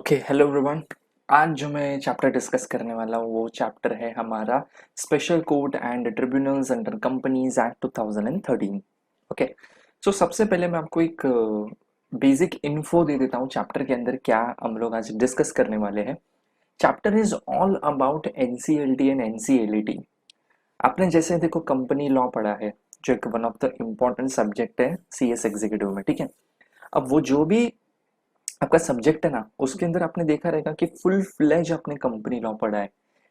Okay hello everyone. आज जो मैं चैप्टर डिस्कस करने वाला हूँ वो चैप्टर है हमारा special court and tribunals under Companies Act 2013। Okay, so सबसे पहले मैं आपको एक बेसिक इन्फो दे देता हूँ चैप्टर के अंदर क्या हम लोग आज डिस्कस करने वाले हैं। Chapter is all about NCLT and NCLT. आपने जैसे देखो कंपनी लॉ पढ़ा है जो एक one of the important subject है सीएस एग्जीक्यूटिव में, ठीक है। अब वो जो भी आपका सब्जेक्ट है ना उसके अंदर आपने देखा रहेगा कि फुल फ्लेज आपने कंपनी लॉ पढ़ा है।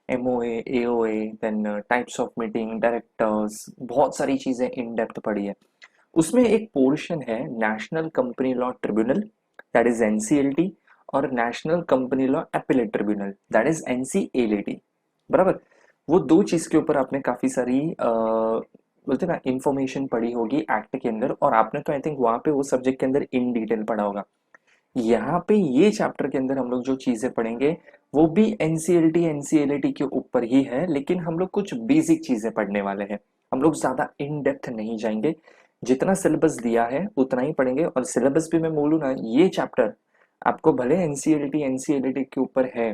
MOA, AOA, then types of meeting, directors, बहुत सारी चीजें इन डेप्थ पढ़ी है। उसमें एक पोर्शन है National Company Law Tribunal, that is NCLT, और National Company Law Appellate Tribunal, that is NCLT. बराबर। वो दो चीज के ऊपर आपने काफी सारी बोलते ना इंफॉर्मेशन पढ़ी होगी एक्ट के अंदर, और आपने तो आई थिंक वहां पे वो सब्जेक्ट के अंदर इन डिटेल पढ़ा होगा। यहाँ पे ये चैप्टर के अंदर हम लोग जो चीजें पढ़ेंगे वो भी एनसीएलटी एनसीएलटी के ऊपर ही है, लेकिन हम लोग कुछ बेसिक चीजें पढ़ने वाले हैं। हम लोग ज्यादा इन डेप्थ नहीं जाएंगे, जितना सिलेबस दिया है उतना ही पढ़ेंगे। और सिलेबस भी मैं बोलूँ ना, ये चैप्टर आपको भले एनसीएलटी एनसीएलटी के ऊपर है,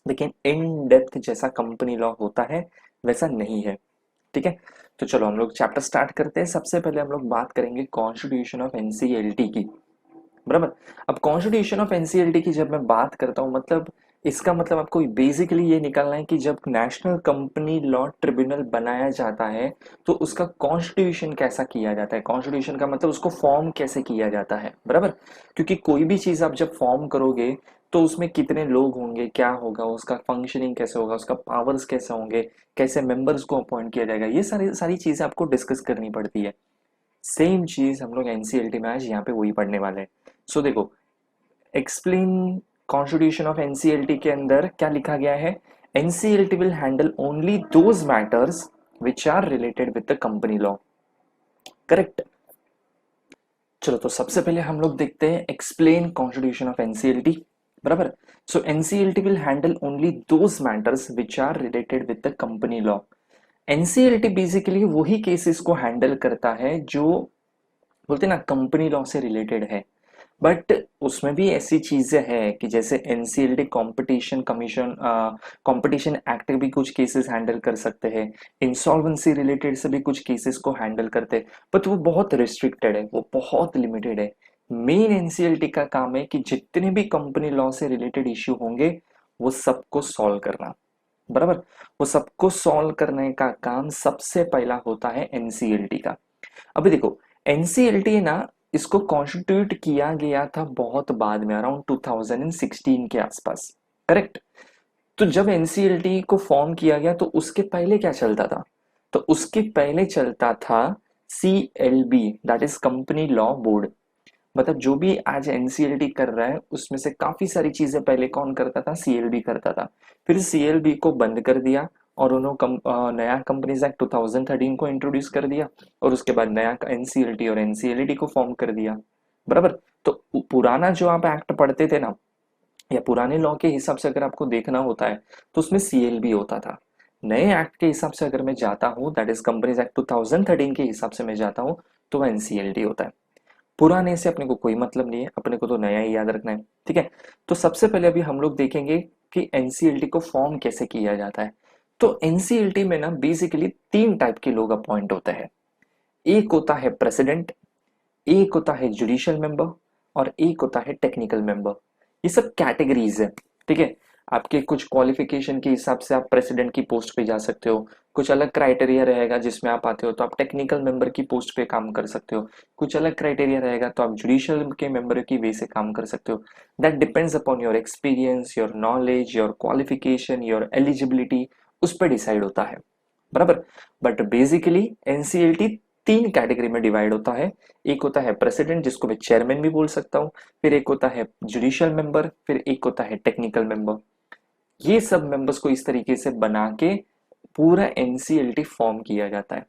लेकिन इन डेप्थ जैसा कंपनी लॉ होता है वैसा नहीं है, ठीक है। तो चलो हम लोग चैप्टर स्टार्ट करते हैं। सबसे पहले हम लोग बात करेंगे कॉन्स्टिट्यूशन ऑफ एनसीएलटी की। बराबर। अब कॉन्स्टिट्यूशन ऑफ एनसीएलटी की जब मैं बात करता हूँ, मतलब इसका मतलब आपको बेसिकली ये निकालना है कि जब नेशनल कंपनी लॉ ट्रिब्यूनल बनाया जाता है तो उसका कॉन्स्टिट्यूशन कैसा किया जाता है। कॉन्स्टिट्यूशन का मतलब उसको फॉर्म कैसे किया जाता है, बराबर। क्योंकि कोई भी चीज आप जब फॉर्म करोगे तो उसमें कितने लोग होंगे, क्या होगा, उसका फंक्शनिंग कैसे होगा, उसका पावर्स कैसे होंगे, कैसे मेंबर्स को अपॉइंट किया जाएगा, ये सारी सारी चीजें आपको डिस्कस करनी पड़ती है। सेम चीज हम लोग एनसीएलटी में आज यहाँ पे वही पढ़ने वाले हैं। सो देखो, एक्सप्लेन कॉन्स्टिट्यूशन ऑफ एनसीएलटी के अंदर क्या लिखा गया है। NCLT will handle only those matters which are related with the company law. Correct. चलो तो सबसे पहले हम लोग देखते हैं एक्सप्लेन कॉन्स्टिट्यूशन ऑफ एनसीएलटी। बराबर। So NCLT will handle only those matters which are related with the company law. NCLT basically वही केसेस को हैंडल करता है जो बोलते हैं ना कंपनी लॉ से रिलेटेड है। बट उसमें भी ऐसी चीजें हैं कि जैसे NCLT competition commission, competition act भी कुछ केसेस हैंडल कर सकते हैं। इंसॉल्वेंसी रिलेटेड से भी कुछ केसेस को हैंडल करते हैं, बट वो बहुत रिस्ट्रिक्टेड है, वो बहुत लिमिटेड है। मेन एनसीएलटी का काम है कि जितने भी कंपनी लॉ से रिलेटेड इश्यू होंगे वो सबको सॉल्व करना। बराबर। वो सबको सॉल्व करने का काम सबसे पहला होता है एनसीएलटी का। अभी देखो, एनसीएलटी ना इसको कॉन्स्टिट्यूट किया गया था बहुत बाद में, अराउंड 2016 के आसपास। करेक्ट। तो जब एनसीएलटी को फॉर्म किया गया तो उसके पहले क्या चलता था, तो उसके पहले चलता था CLB, that is company law board. मतलब जो भी आज एनसीएलटी कर रहा है उसमें से काफी सारी चीजें पहले कौन करता था, सीएलबी करता था। फिर सीएलबी को बंद कर दिया और उन्होंने नया कंपनीज एक्ट 2013 को इंट्रोड्यूस कर दिया, और उसके बाद नया एनसीएलटी और एनसीएलटी को फॉर्म कर दिया। बराबर। तो पुराना जो आप एक्ट पढ़ते थे ना, या पुराने लॉ के हिसाब से अगर आपको देखना होता है तो उसमें सीएलबी होता था। नए एक्ट के हिसाब से अगर मैं जाता हूँ, दैट इज कंपनीज एक्ट 2013 के हिसाब से मैं जाता हूँ, तो वह एनसीएलटी होता है। पुराने से अपने को कोई मतलब नहीं है, अपने को तो नया ही याद रखना है, ठीक है। तो सबसे पहले अभी हम लोग देखेंगे कि एनसीएलटी को फॉर्म कैसे किया जाता है। तो एनसीएलटी में ना बेसिकली तीन टाइप के लोग अपॉइंट होते हैं। एक होता है प्रेसिडेंट, एक होता है जुडिशियल मेंबर, और एक होता है टेक्निकल मेंबर। ये सब कैटेगरीज है, ठीक है। आपके कुछ क्वालिफिकेशन के हिसाब से आप प्रेसिडेंट की पोस्ट पे जा सकते हो, कुछ अलग क्राइटेरिया रहेगा जिसमें आप आते हो तो आप टेक्निकल मेंबर की पोस्ट पे काम कर सकते हो, कुछ अलग क्राइटेरिया रहेगा तो आप जुडिशियल के मेंबर की वे से काम कर सकते हो। That depends upon your experience, your knowledge, your qualification, your eligibility, उस पर डिसाइड होता है। बराबर। बट बेसिकली एनसीएलटी तीन कैटेगरी में डिवाइड होता है। एक होता है प्रेसिडेंट, जिसको मैं चेयरमैन भी बोल सकता हूँ, फिर एक होता है जुडिशियल मेंबर, फिर एक होता है टेक्निकल मेंबर। ये सब मेंबर्स को इस तरीके से बना के पूरा एनसीएलटी फॉर्म किया जाता है।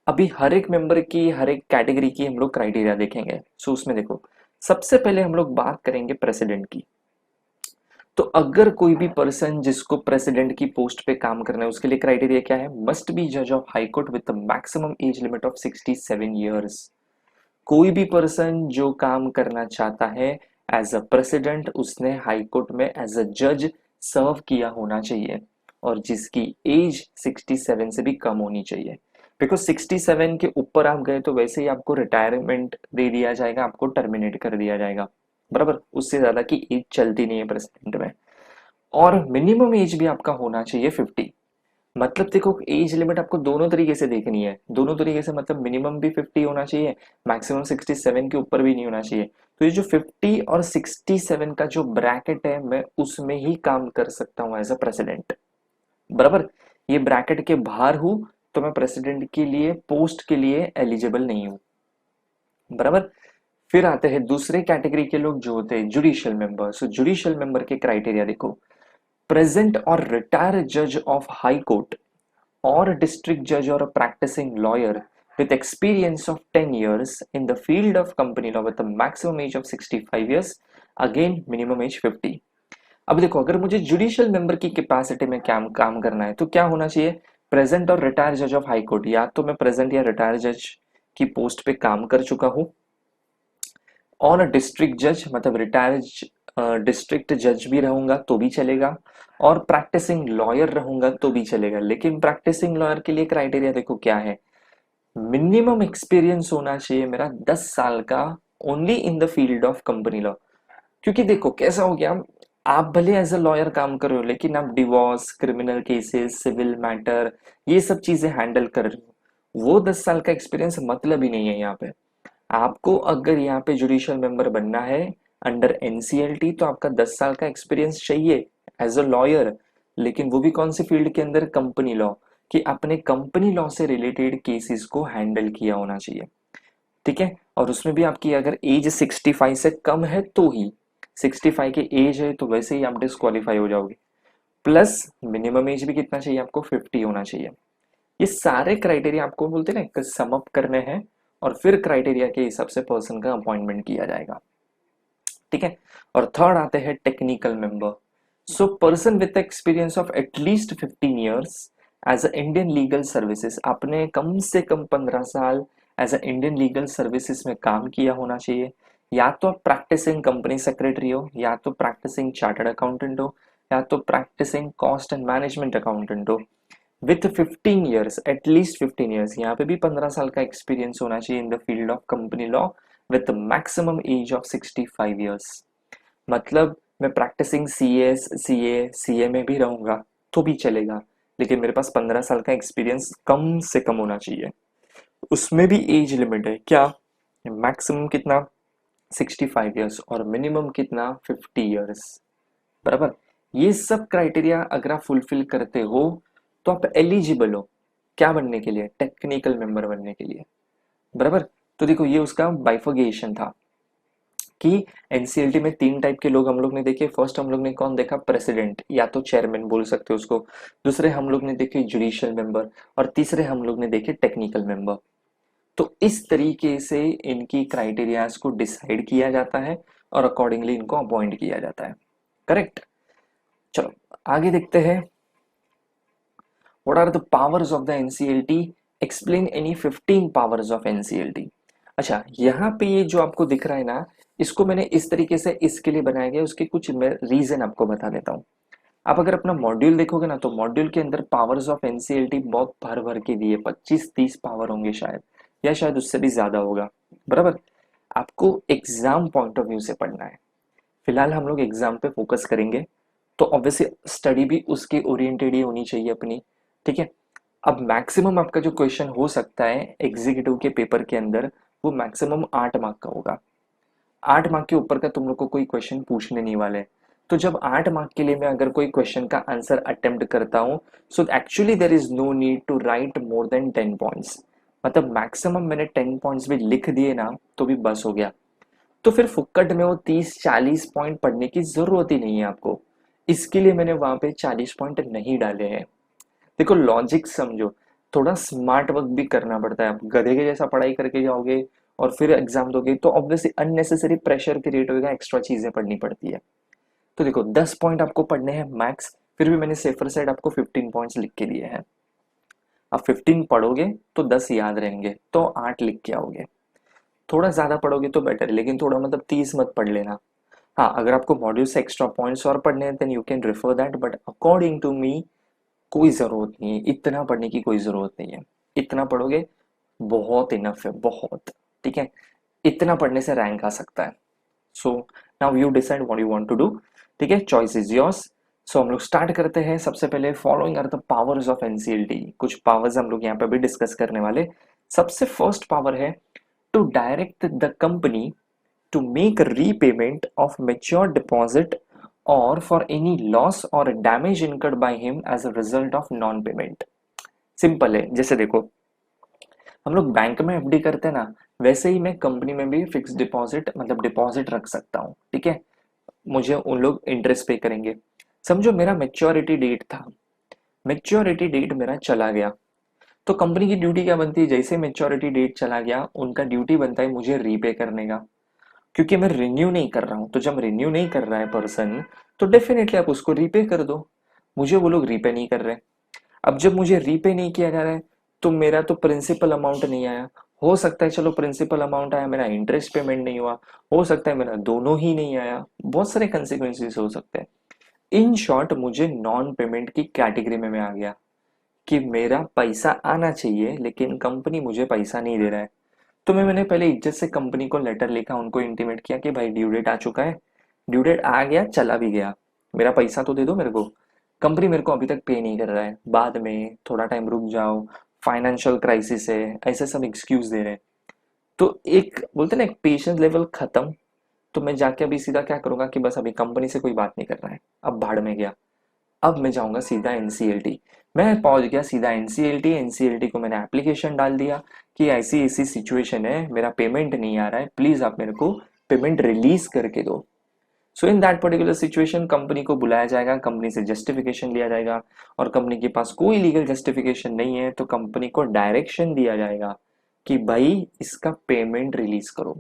अभी हर एक मेंबर की, हर एक कैटेगरी की हम लोग क्राइटेरिया देखेंगे। सो उसमें देखो, सबसे पहले हम लोग बात करेंगे प्रेसिडेंट की। तो अगर कोई भी पर्सन जिसको प्रेसिडेंट की पोस्ट पे काम करना है, उसके लिए क्राइटेरिया क्या है, मस्ट बी जज of high court with maximum age limit of 67 years. कोई भी पर्सन जो काम करना चाहता है एज अ प्रेसिडेंट उसने हाई कोर्ट में एज अ जज सर्व किया होना चाहिए, और जिसकी एज 67 से भी कम होनी चाहिए। बिकॉज 67 के ऊपर आप गए तो वैसे ही आपको रिटायरमेंट दे दिया जाएगा, आपको टर्मिनेट कर दिया जाएगा, बराबर। उससे ज्यादा की एज चलती नहीं है प्रेसिडेंट में। और मिनिमम एज भी आपका होना चाहिए 50। मतलब देखो, एज लिमिट आपको दोनों तरीके से देखनी है, दोनों तरीके से, मतलब मिनिमम भी 50 होना चाहिए, मैक्सिमम 67 के ऊपर भी नहीं होना चाहिए। तो ये जो 50 और 67 का जो ब्रैकेट है, मैं उसमें ही काम कर सकता हूँ एज अ प्रेसिडेंट, बराबर। ये ब्रैकेट के बाहर हूं तो मैं प्रेसिडेंट के लिए, पोस्ट के लिए एलिजिबल नहीं हूं, बराबर। फिर आते हैं दूसरे कैटेगरी के लोग जो होते हैं जुडिशियल मेंबर। सो जुडिशियल मेंबर के क्राइटेरिया देखो, प्रेजेंट और रिटायर्ड जज of high court or a district judge or a practicing lawyer with experience of 10 years in the field of company law with a maximum age of 65 years, again minimum age 50। अब देखो, अगर मुझे judicial member की capacity में क्या काम करना है तो क्या होना चाहिए, प्रेजेंट और रिटायर्ड जज ऑफ हाई कोर्ट, या तो मैं प्रेजेंट या रिटायर्ड जज की पोस्ट पे काम कर चुका हूं, और डिस्ट्रिक्ट जज मतलब रिटायर्ड डिस्ट्रिक्ट जज भी रहूंगा तो भी चलेगा, और प्रैक्टिसिंग लॉयर रहूंगा तो भी चलेगा। लेकिन प्रैक्टिसिंग लॉयर के लिए क्राइटेरिया देखो क्या है, मिनिमम एक्सपीरियंस होना चाहिए मेरा 10 साल का, only in the field of company law. क्योंकि देखो कैसा हो गया, आप भले एज अ लॉयर काम कर रहे हो लेकिन आप divorce, criminal cases, civil matter, ये सब चीजें हैंडल कर रहे हो, वो 10 साल का एक्सपीरियंस मतलब ही नहीं है यहाँ पे। आपको अगर यहाँ पे जुडिशियल मेंबर बनना है अंडर एनसीएलटी तो आपका 10 साल का एक्सपीरियंस चाहिए एज अ लॉयर। लेकिन वो भी कौन सी फील्ड के अंदर, कंपनी लॉ, कि अपने कंपनी लॉ से रिलेटेड केसेस को हैंडल किया होना चाहिए, ठीक है। और उसमें भी आपकी अगर एज 65 से कम है तो ही, 65 की एज है तो वैसे ही आप डिस्क्वालीफाई हो जाओगे। प्लस मिनिमम एज भी कितना चाहिए आपको, 50 होना चाहिए। ये सारे क्राइटेरिया आपको बोलते हैं ना सम अप करने हैं, और फिर क्राइटेरिया के हिसाब से पर्सन का अपॉइंटमेंट किया जाएगा, ठीक है। और थर्ड आते हैं technical member. So person with experience of at least 15 years as a Indian legal services, आपने कम से कम 15 साल as a Indian legal services में काम किया होना चाहिए। या तो आप प्रैक्टिसिंग कंपनी सेक्रेटरी हो, या तो प्रैक्टिसिंग चार्टर्ड अकाउंटेंट हो, या तो practising cost and management accountant हो, विथ 15 ईयर्स, एटलीस्ट 15 ईयर्स, यहाँ पे भी 15 साल का एक्सपीरियंस होना चाहिए in the field of company law with maximum age of 65 years. मतलब मैं प्रैक्टिसिंग सीए में भी रहूंगा तो भी चलेगा, लेकिन मेरे पास 15 साल का एक्सपीरियंस कम से कम होना चाहिए। उसमें भी एज लिमिट है क्या, मैक्सिमम कितना, 65 ईयर्स, और मिनिमम कितना, 50 ईयर्स, बराबर। ये सब क्राइटेरिया अगर आप फुलफिल करते हो तो आप एलिजिबल हो क्या बनने के लिए, टेक्निकल मेंबर बनने के लिए, बराबर। तो देखो ये उसका बाइफर्गेशन था कि एनसीएलटी में 3 टाइप के लोग हम लोग ने देखे। फर्स्ट हम लोग ने कौन देखा, प्रेसिडेंट या तो चेयरमैन बोल सकते हो उसको। दूसरे हम लोग ने देखे जुडिशियल मेंबर, और तीसरे हम लोग ने देखे टेक्निकल मेंबर। तो इस तरीके से इनकी क्राइटेरियाज को डिसाइड किया जाता है और अकॉर्डिंगली इनको अपॉइंट किया जाता है, करेक्ट। चलो आगे देखते हैं, what are the powers of the NCLT, explain any 15 powers of NCLT. अच्छा, यहाँ पे ये जो आपको दिख रहा है ना, इसको मैंने इस तरीके से इसके लिए बनाया गया, उसके कुछ रीजन आपको बता देता हूँ। आप अगर अपना मॉड्यूल देखोगे ना तो मॉड्यूल के अंदर पावर्स ऑफ एनसीएलटी बहुत भर भर के दिए, 25-30 पावर होंगे शायद, या शायद उससे भी ज्यादा होगा, बराबर। आपको एग्जाम पॉइंट ऑफ व्यू से पढ़ना है। फिलहाल हम लोग एग्जाम पे फोकस करेंगे, तो ऑब्वियसली स्टडी भी उसके ओरिएंटेड ही होनी चाहिए अपनी, ठीक है। अब मैक्सिमम आपका जो क्वेश्चन हो सकता है एग्जीक्यूटिव के पेपर के अंदर, वो मैक्सिमम 8 मार्क का होगा। 8 मार्क के ऊपर का तुम लोग को कोई क्वेश्चन पूछने नहीं वाले। तो जब 8 मार्क के लिए मैं अगर कोई क्वेश्चन का आंसर अटेम्प्ट करता हूँ, so actually there is no need to write more than 10 points. मतलब मैक्सिमम मैंने 10 पॉइंट्स भी लिख दिए ना तो भी बस हो गया। तो फिर फुक्कट में वो 30-40 पॉइंट पढ़ने की जरूरत ही नहीं है आपको। इसके लिए मैंने वहां पे 40 पॉइंट नहीं डाले हैं। देखो लॉजिक समझो, थोड़ा स्मार्ट वर्क भी करना पड़ता है। आप गधे के जैसा पढ़ाई करके जाओगे और फिर एग्जाम दोगे तो ऑब्वियसली अननेसेसरी प्रेशर क्रिएट होगा, एक्स्ट्रा चीजें पढ़नी पड़ती है। तो देखो 10 पॉइंट आपको पढ़ने हैं मैक्स, फिर भी मैंने सेफर साइड आपको 15 पॉइंट्स लिख के दिए हैं। आप 15 पढ़ोगे तो 10 याद रहेंगे, तो 8 लिख के आओगे। थोड़ा ज्यादा पढ़ोगे तो बेटर है, लेकिन थोड़ा मतलब 30 मत पढ़ लेना। हाँ, अगर आपको मॉड्यूल से एक्स्ट्रा पॉइंट्स और पढ़ने हैं then you can refer that, but according to me कोई ज़रूरत नहीं है, इतना पढ़ने की कोई ज़रूरत नहीं है। इतना पढ़ोगे बहुत इनफ है, बहुत। ठीक है, इतना पढ़ने से रैंक आ सकता है। So now you decide what you want to do. ठीक है, चॉइस इज योर्स। सो हम लोग स्टार्ट करते हैं। सबसे पहले following are the powers of NCLT. कुछ पावर्स हम लोग यहाँ पे भी डिस्कस करने वाले। सबसे फर्स्ट पावर है to direct the company to make repayment of mature deposit or for any loss or damage incurred by him as a result of non payment। Simple है, जैसे देखो हम लोग बैंक में एफडी करते हैं ना, वैसे ही मैं कंपनी में भी फिक्स डिपॉजिट मतलब डिपॉजिट रख सकता हूँ। ठीक है, मुझे उन लोग इंटरेस्ट पे करेंगे। समझो मेरा मेच्योरिटी डेट था, मेच्योरिटी डेट मेरा चला गया, तो कंपनी की ड्यूटी क्या बनती है, जैसे मेच्योरिटी डेट चला गया उनका ड्यूटी बनता है मुझे रीपे करने का, क्योंकि मैं रिन्यू नहीं कर रहा हूं। तो जब रिन्यू नहीं कर रहा है पर्सन, तो डेफिनेटली आप उसको रीपे कर दो। मुझे वो लोग रीपे नहीं कर रहे। अब जब मुझे रीपे नहीं किया जा रहा है, तो मेरा तो प्रिंसिपल अमाउंट नहीं आया। हो सकता है चलो प्रिंसिपल अमाउंट आया, मेरा इंटरेस्ट पेमेंट नहीं हुआ। हो सकता है मेरा दोनों ही नहीं आया। बहुत सारे कंसिक्वेंसेस हो सकते हैं। इन शॉर्ट मुझे नॉन पेमेंट की कैटेगरी में मैं आ गया कि मेरा पैसा आना चाहिए लेकिन कंपनी मुझे पैसा नहीं दे रहा है। तो मैंने पहले इज्जत से कंपनी को लेटर लिखा, उनको इंटीमेट किया कि भाई ड्यू डेट आ चुका है, ड्यू डेट आ गया चला भी गया, मेरा पैसा तो दे दो मेरे को। कंपनी मेरे को अभी तक पे नहीं कर रहा है, बाद में थोड़ा टाइम रुक जाओ, फाइनेंशियल क्राइसिस है, ऐसे सब एक्सक्यूज दे रहे हैं। तो एक बोलते ना एक पेशेंस लेवल खत्म। तो मैं जाके अभी सीधा क्या करूंगा कि बस अभी कंपनी से कोई बात नहीं करना है, अब भाड़ में गया। अब मैं जाऊंगा सीधा एनसीएलटी। मैं पहुंच गया सीधा एनसीएलटी। एनसीएलटी को मैंने एप्लीकेशन डाल दिया कि ऐसी ऐसी सिचुएशन है, मेरा पेमेंट नहीं आ रहा है, प्लीज आप मेरे को पेमेंट रिलीज करके दो। So in that particular situation company को बुलाया जाएगा, कंपनी से जस्टिफिकेशन लिया जाएगा, और कंपनी के पास कोई लीगल जस्टिफिकेशन नहीं है तो कंपनी को डायरेक्शन दिया जाएगा कि भाई इसका पेमेंट रिलीज करो।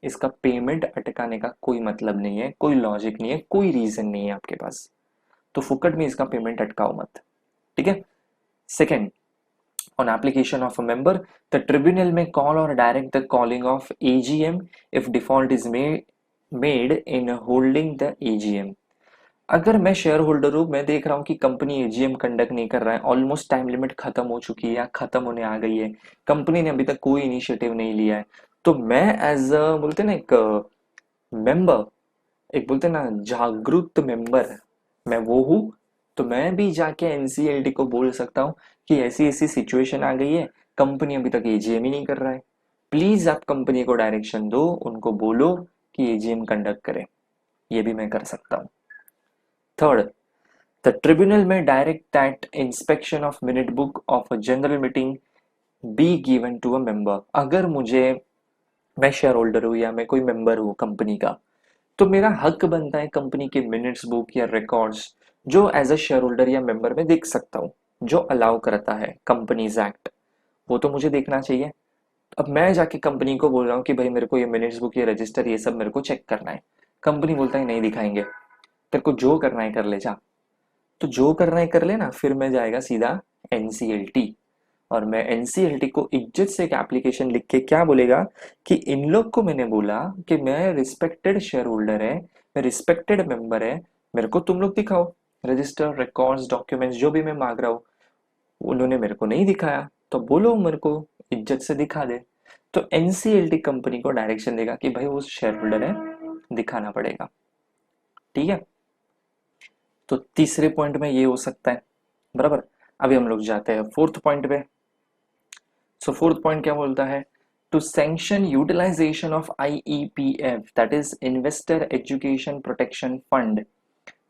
इसका पेमेंट अटकाने का कोई मतलब नहीं है, कोई लॉजिक नहीं है, कोई रीजन नहीं है आपके पास, तो फुकट में इसका पेमेंट अटकाओ मत। ठीक है। Second, on application of a member, the tribunal may call or direct the calling of AGM if default is made in holding the AGM। अगर मैं शेयर होल्डर हूं, मैं देख रहा हूं कि कंपनी एजीएम कंडक्ट नहीं कर रहा है, ऑलमोस्ट टाइम लिमिट खत्म हो चुकी है या खत्म होने आ गई है, कंपनी ने अभी तक कोई इनिशिएटिव नहीं लिया है, तो मैं एज अ बोलते ना एक मेंबर, एक बोलते ना जागरूक मेंबर, मैं वो हूँ। तो मैं भी जाके एनसीएलटी को बोल सकता हूँ कि ऐसी ऐसी सिचुएशन आ गई है, कंपनी अभी तक एजीएम ही नहीं कर रहा है, प्लीज आप कंपनी को डायरेक्शन दो, उनको बोलो कि एजीएम कंडक्ट करे। ये भी मैं कर सकता हूँ। Third, the tribunal may direct that inspection of minute book of a general meeting be given to a member. अगर मुझे, मैं शेयर होल्डर हूँ या मैं कोई मेंबर हूँ कंपनी का, तो मेरा हक बनता है कंपनी के मिनट्स बुक या रिकॉर्ड्स जो एज अ शेयर होल्डर या मेंबर में देख सकता हूँ, जो अलाउ करता है कंपनीज एक्ट, वो तो मुझे देखना चाहिए। अब मैं जाके कंपनी को बोल रहा हूँ कि भाई मेरे को ये मिनट्स बुक या रजिस्टर ये सब मेरे को चेक करना है, कंपनी बोलता है नहीं दिखाएंगे, तेरे को जो करना है कर ले जा। तो जो करना है कर लेना, फिर मैं जाएगा सीधा एनसीएलटी, और मैं एनसीएलटी को इज्जत से एक एप्लीकेशन लिख के क्या बोलेगा कि इन लोग को मैंने बोला कि मैं रिस्पेक्टेड शेयर होल्डर है, मैं रिस्पेक्टेड मेंबर है, मेरे को तुम लोग दिखाओ रजिस्टर रिकॉर्ड्स डॉक्यूमेंट्स जो भी मैं मांग रहा हूँ, उन्होंने मेरे को नहीं दिखाया, तो बोलो मेरे को इज्जत से दिखा दे। तो एनसीएलटी कंपनी को डायरेक्शन देगा कि भाई वो शेयर होल्डर है, दिखाना पड़ेगा। ठीक है, तो तीसरे पॉइंट में ये हो सकता है, बराबर। अभी हम लोग जाते हैं फोर्थ पॉइंट पे। सो फोर्थ पॉइंट क्या बोलता है, to sanction utilization of IEPF that is investor education protection fund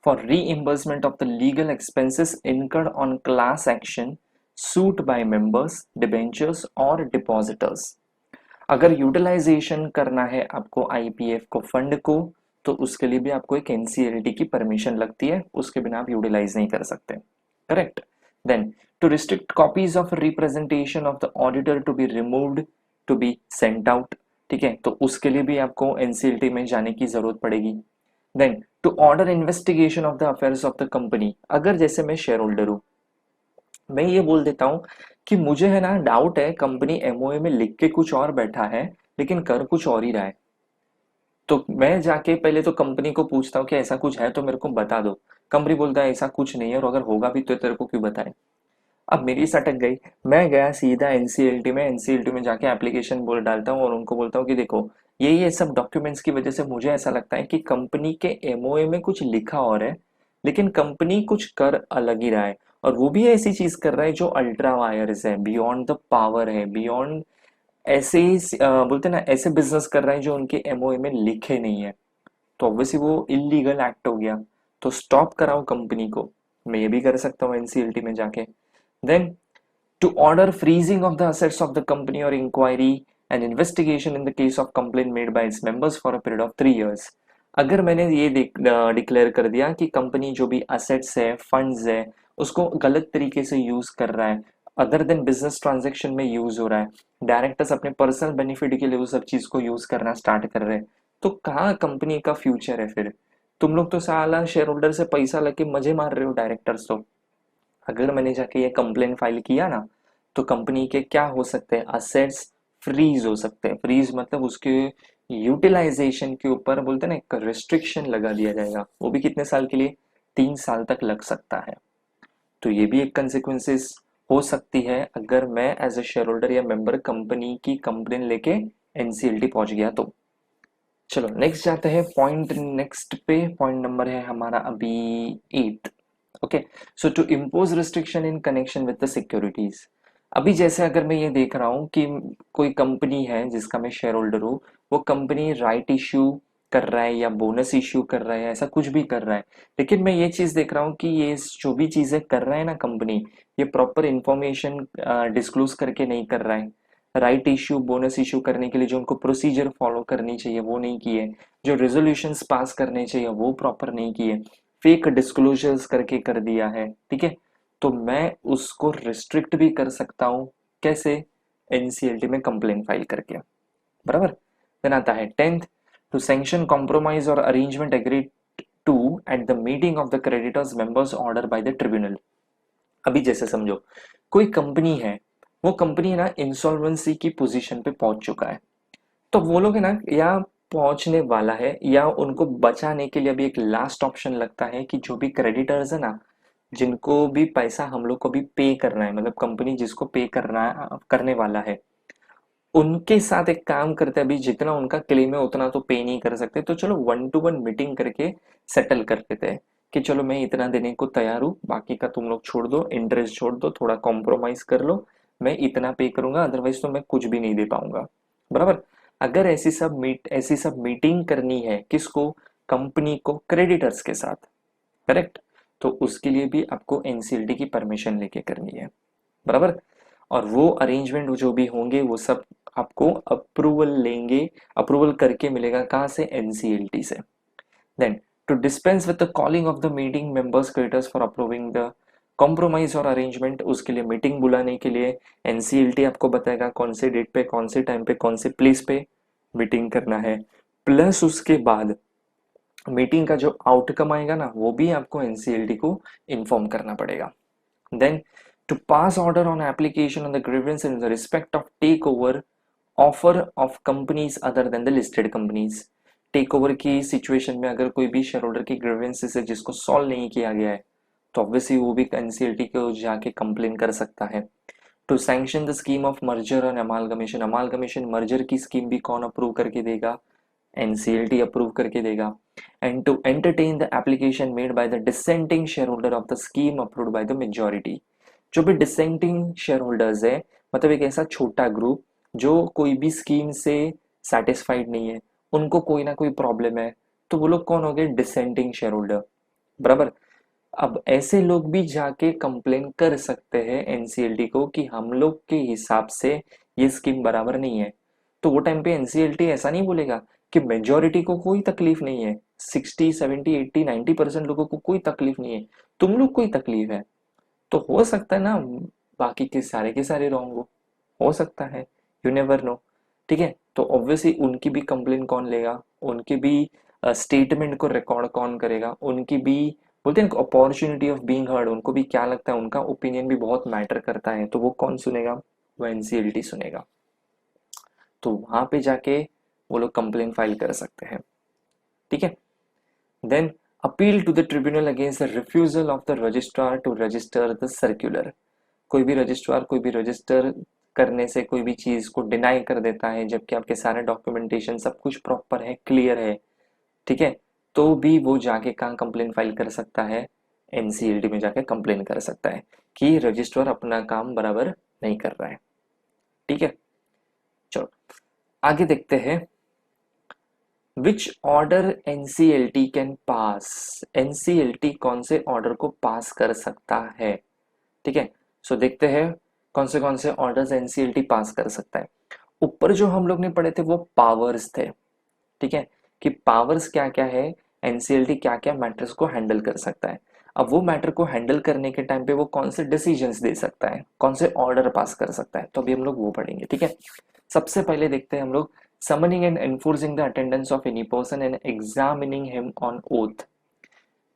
for reimbursement of the legal expenses incurred on class action suit by members debentures और डिपॉजिटर्स। अगर यूटिलाइजेशन करना है आपको IPF को फंड को, तो उसके लिए भी आपको एक एनसीएलटी की परमिशन लगती है, उसके बिना आप यूटिलाइज नहीं कर सकते। Correct. Then to restrict copies of representation of the auditor to be removed to be sent out. ठीक है, तो उसके लिए भी आपको एनसीएलटी में जाने की जरूरत पड़ेगी। Then to order investigation of the affairs of the company. अगर जैसे मैं शेयर होल्डर हूं, मैं ये बोल देता हूं कि मुझे है ना डाउट है, कंपनी एमओए में लिख के कुछ और बैठा है लेकिन कर कुछ और ही रहा है, तो मैं जाके पहले तो कंपनी को पूछता हूँ कि ऐसा कुछ है तो मेरे को बता दो। कंपनी बोलता है ऐसा कुछ नहीं है, और अगर होगा भी तो तेरे को क्यों बताए। अब मेरी सटक गई। मैं गया सीधा एनसीएलटी में, एनसीएलटी में जाके एप्लीकेशन बोल डालता हूँ और उनको बोलता हूँ कि देखो ये सब डॉक्यूमेंट्स की वजह से मुझे ऐसा लगता है कि कंपनी के एमओए में कुछ लिखा और है, लेकिन कंपनी कुछ कर अलग ही रहा है। और वो भी ऐसी चीज कर रहा है जो अल्ट्रा वायर्स है, बियॉन्ड द पावर है, बियॉन्ड ऐसे ही बोलते हैं ना, ऐसे बिजनेस कर रहा है जो उनके एमओए में लिखे नहीं है। तो ऑब्वियसली वो इलीगल एक्ट हो गया। तो स्टॉप कराओ कंपनी को। मैं ये भी कर सकता हूँ एनसीएलटी में जाके। Then to order freezing of the assets of the company or inquiry and investigation in the case of complaint made by its members for a period of 3 years। अगर मैंने ये डिक्लेयर कर दिया कि कंपनी जो भी असेट्स है, funds है, उसको गलत तरीके से यूज कर रहा है, अदर देन बिजनेस ट्रांजेक्शन में यूज हो रहा है, डायरेक्टर्स अपने पर्सनल बेनिफिट के लिए वो सब चीज को यूज करना स्टार्ट कर रहे हैं, तो कहाँ कंपनी का फ्यूचर है फिर। तुम लोग तो साला शेयर होल्डर से पैसा लेके मजे मार रहे हो, डायरेक्टर्स तो। अगर मैंने जाके ये कंप्लेन फाइल किया ना, तो कंपनी के क्या हो सकते हैं, असेट्स फ्रीज हो सकते हैं। फ्रीज मतलब उसके यूटिलाइजेशन के ऊपर बोलते हैं ना, एक रिस्ट्रिक्शन लगा दिया जाएगा। वो भी कितने साल के लिए, 3 साल तक लग सकता है। तो ये भी एक कंसिक्वेंसेस हो सकती है अगर मैं एज अ शेयर होल्डर या मेंबर कंपनी की कंप्लेन लेके एनसीएलटी पहुंच गया तो। चलो नेक्स्ट जाते हैं पॉइंट नेक्स्ट पे। पॉइंट नंबर है हमारा अभी 8। Okay, so to impose restriction in connection with the securities. अभी जैसे अगर मैं ये देख रहा हूँ कि कोई कंपनी है जिसका मैं शेयर होल्डर हूँ, वो कंपनी राइट इश्यू कर रहा है या बोनस इश्यू कर रहा है, ऐसा कुछ भी कर रहा है, लेकिन मैं ये चीज देख रहा हूँ कि ये जो भी चीजें कर रहा है ना कंपनी, ये प्रॉपर इंफॉर्मेशन डिस्क्लोज करके नहीं कर रहा है। राइट इश्यू बोनस इश्यू करने के लिए जो उनको प्रोसीजर फॉलो करनी चाहिए वो नहीं किए, जो रेजोल्यूशंस पास करने चाहिए वो प्रॉपर नहीं किए, फेक डिस्क्लोजर्स करके कर दिया है, ठीक है। तो मैं उसको रिस्ट्रिक्ट भी कर सकता हूँ। कैसे, एनसीएलटी में कंप्लेन फाइल करके, बराबर। देन आता है 10th, टू सैंक्शन कॉम्प्रोमाइज और arrangement agreed to at the meeting of the creditors members order by the tribunal. अभी जैसे समझो कोई कंपनी है, वो कंपनी ना इंसॉल्वेंसी की पोजीशन पे पहुंच चुका है, तो वो लोग है ना, या पहुंचने वाला है, या उनको बचाने के लिए अभी एक लास्ट ऑप्शन लगता है कि जो भी क्रेडिटर्स है ना, जिनको भी पैसा हम लोग को भी पे करना है, मतलब कंपनी जिसको पे करना करने वाला है, उनके साथ एक काम करते हैं। अभी जितना उनका क्लेम है उतना तो पे नहीं कर सकते, तो चलो 1 to 1 मीटिंग करके सेटल कर लेते हैं कि चलो मैं इतना देने को तैयार हूँ, बाकी का तुम लोग छोड़ दो, इंटरेस्ट छोड़ दो, थोड़ा कॉम्प्रोमाइज कर लो, मैं इतना पे करूंगा, अदरवाइज तो मैं कुछ भी नहीं दे पाऊंगा, बराबर। अगर ऐसी सब मीटिंग करनी है किसको, कंपनी को क्रेडिटर्स के साथ, करेक्ट। तो उसके लिए भी आपको एनसीएलटी की परमिशन लेके करनी है, बराबर। और वो अरेंजमेंट जो भी होंगे वो सब आपको अप्रूवल लेंगे, अप्रूवल करके मिलेगा कहाँ से, एनसीएलटी से। Then to dispense with the calling of the meeting members creditors for approving the compromise और अरेंजमेंट, उसके लिए मीटिंग बुलाने के लिए एनसीएलटी आपको बताएगा कौन से डेट पे, कौन से टाइम पे, कौन से प्लेस पे मीटिंग करना है। प्लस उसके बाद मीटिंग का जो आउटकम आएगा ना, वो भी आपको एनसीएलटी को इन्फॉर्म करना पड़ेगा। Then, to pass order on application on the grievance in the respect of takeover offer of companies other than the listed companies। Take over की सिचुएशन में अगर कोई भी शेयर होल्डर की ग्रीवेंसेस है जिसको सॉल्व नहीं किया गया है, तो ऑब्वियसली वो भी एनसीएलटी को जाके कंप्लेन कर सकता है। To sanction the scheme of merger और अमालगमेशन, अमालगमेशन मर्जर की स्कीम भी कौन अप्रूव करके देगा, एनसीएलटी अप्रूव करके देगा। And to entertain the application made by the dissenting share holder of the scheme approved by the majority. जो भी डिसेंटिंग शेयर होल्डर्स है, मतलब एक ऐसा छोटा ग्रुप जो कोई भी स्कीम से सेटिस्फाइड नहीं है, उनको कोई ना कोई प्रॉब्लम है, तो वो लोग कौन हो गए, डिसेंटिंग शेयर होल्डर, बराबर। अब ऐसे लोग भी जाके कंप्लेन कर सकते हैं एनसीएलटी को कि हम लोग के हिसाब से ये स्कीम बराबर नहीं है। तो वो टाइम पे एनसीएलटी ऐसा नहीं बोलेगा कि मेजोरिटी को कोई तकलीफ नहीं है, 60 70 80 90% लोगों को कोई तकलीफ नहीं है, तुम लोग कोई तकलीफ है। तो हो सकता है ना बाकी के सारे रॉन्ग हो सकता है, यू नेवर नो, ठीक है। तो ऑब्वियसली उनकी भी कंप्लेन कौन लेगा, उनकी भी स्टेटमेंट को रिकॉर्ड कौन करेगा, उनकी भी बोलते हैं अपॉर्चुनिटी ऑफ बीइंग हर्ड, उनको भी क्या लगता है, उनका ओपिनियन भी बहुत मैटर करता है, तो वो कौन सुनेगा, वो एनसीएलटी सुनेगा। तो वहां पे जाके वो लोग कंप्लेन फाइल कर सकते हैं। ठीक है। Then appeal to the tribunal against the refusal of the registrar to register the circular. कोई भी रजिस्ट्रार कोई भी रजिस्टर करने से कोई भी चीज को डिनाई कर देता है जबकि आपके सारे डॉक्यूमेंटेशन सब कुछ प्रॉपर है, क्लियर है, ठीक है, तो भी वो जाके कहाँ कंप्लेन फाइल कर सकता है, एनसीएलटी में जाके कंप्लेन कर सकता है कि रजिस्ट्रार अपना काम बराबर नहीं कर रहा है। ठीक है, चलो आगे देखते हैं। Which order NCLT can pass. NCLT कौन से ऑर्डर को पास कर सकता है, ठीक है। सो देखते हैं कौन से ऑर्डर्स एनसीएलटी पास कर सकता है। ऊपर जो हम लोग ने पढ़े थे वो पावर्स थे, ठीक है, कि पावर्स क्या क्या है, एनसीएलटी क्या क्या मैटर्स को हैंडल कर सकता है। अब वो मैटर को हैंडल करने के टाइम पे वो कौन से डिसीजंस दे सकता है, कौन से ऑर्डर पास कर सकता है, तो अभी हम लोग वो पढ़ेंगे, ठीक है। सबसे पहले देखते हैं हम लोग summoning and enforcing the attendance of any person and examining him on oath.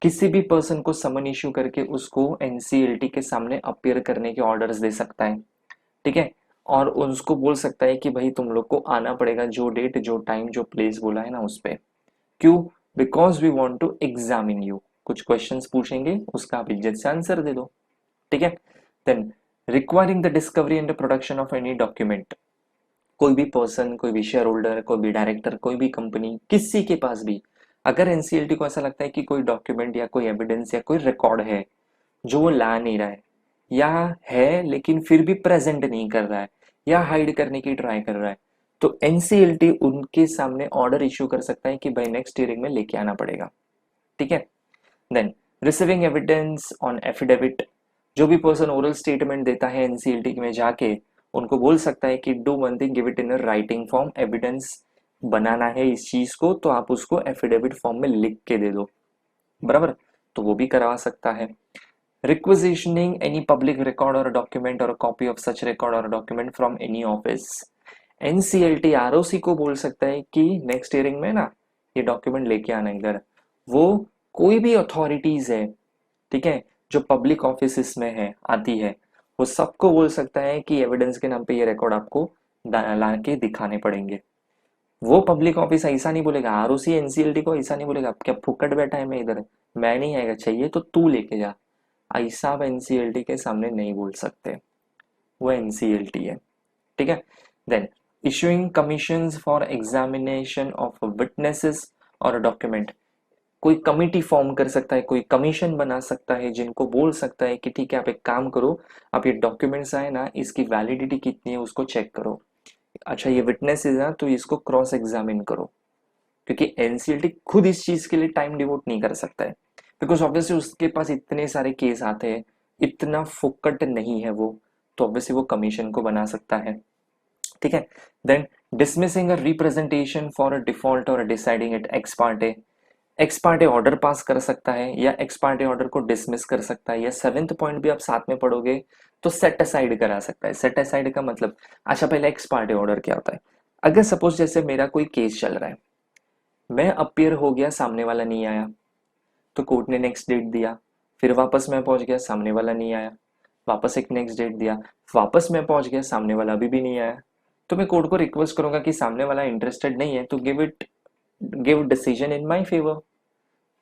किसी भी पर्सन को समन इश्यू करके उसको एनसीएलटी के सामने अपीयर करने के ऑर्डर्स दे सकता है, ठीक है, और उसको बोल सकता है कि भाई तुम लोग को आना पड़ेगा, जो डेट जो टाइम जो प्लेस बोला है ना उस पे। क्यों? Because we want to examine you. कुछ क्वेश्चंस पूछेंगे, उसका आप इज्जत से आंसर दे दो, ठीक है। Then requiring the discovery and production of any document. कोई भी पर्सन, कोई भी शेयर होल्डर, कोई भी डायरेक्टर, कोई भी कंपनी, किसी के पास भी अगर एनसीएलटी को ऐसा लगता है कि कोई डॉक्यूमेंट या कोई एविडेंस या कोई रिकॉर्ड है जो वो ला नहीं रहा है, या है लेकिन फिर भी प्रेजेंट नहीं कर रहा है, या हाइड करने की ट्राई कर रहा है, तो एनसीएलटी उनके सामने ऑर्डर इश्यू कर सकता है कि भाई नेक्स्ट हियरिंग में लेके आना पड़ेगा, ठीक है। Then receiving evidence on affidavit. जो भी पर्सन ओरल स्टेटमेंट देता है एनसीएलटी में जाके उनको बोल सकता है कि do one thing, give it in a writing form. Evidence बनाना है इस चीज को तो आप उसको एफिडेविट फॉर्म में लिख के दे दो, बराबर, तो वो भी करवा सकता है। रिक्वेजिशनिंग एनी पब्लिक रिकॉर्ड और डॉक्यूमेंट और कॉपी ऑफ सच रिकॉर्ड और document from any office. NCLT ROC को बोल सकता है कि नेक्स्ट हियरिंग में ना ये डॉक्यूमेंट लेके आना इधर। वो कोई भी अथॉरिटीज है, ठीक है, जो पब्लिक ऑफिस में है आती है, वो सबको बोल सकता है कि एविडेंस के नाम पे ये रिकॉर्ड आपको ला के दिखाने पड़ेंगे। वो पब्लिक ऑफिस ऐसा नहीं बोलेगा, आरओसी एनसीएलटी को ऐसा नहीं बोलेगा क्या फुकट बैठा है मैं इधर, मैं नहीं आएगा, चाहिए तो तू लेके जा, ऐसा आप एनसीएलटी के सामने नहीं बोल सकते। वो एनसीएलटी है, ठीक है। Then issuing commissions for examination of witnesses और डॉक्यूमेंट। कोई कमिटी फॉर्म कर सकता है, कोई कमीशन बना सकता है जिनको बोल सकता है कि ठीक है आप एक काम करो, आप ये डॉक्यूमेंट्स आए ना इसकी वैलिडिटी कितनी है उसको चेक करो। अच्छा ये विटनेसेस है तो इसको क्रॉस एग्जामिन करो, क्योंकि एनसीएलटी खुद इस चीज के लिए टाइम डिवोट नहीं कर सकता है, बिकॉज ऑब्वियसली उसके पास इतने सारे केस आते हैं, इतना फुकट नहीं है वो, तो ऑब्वियसली वो कमीशन को बना सकता है, ठीक है। Then dismissing a representation for a default और deciding it ex parte. Ex parte order पास कर सकता है या एक्स पार्टे ऑर्डर को डिसमिस कर सकता है, या सेवेंथ पॉइंट भी आप साथ में पढ़ोगे तो सेट असाइड करा सकता है। सेट असाइड का मतलब, अच्छा पहले एक्स पार्टे ऑर्डर क्या होता है। अगर सपोज जैसे मेरा कोई केस चल रहा है, मैं अपीयर हो गया, सामने वाला नहीं आया, तो कोर्ट ने नेक्स्ट डेट दिया, फिर वापस मैं पहुंच गया, सामने वाला नहीं आया, वापस एक नेक्स्ट डेट दिया, वापस मैं पहुंच गया, सामने वाला अभी भी नहीं आया, तो मैं कोर्ट को रिक्वेस्ट करूंगा कि सामने वाला इंटरेस्टेड नहीं है तो give decision in my favour.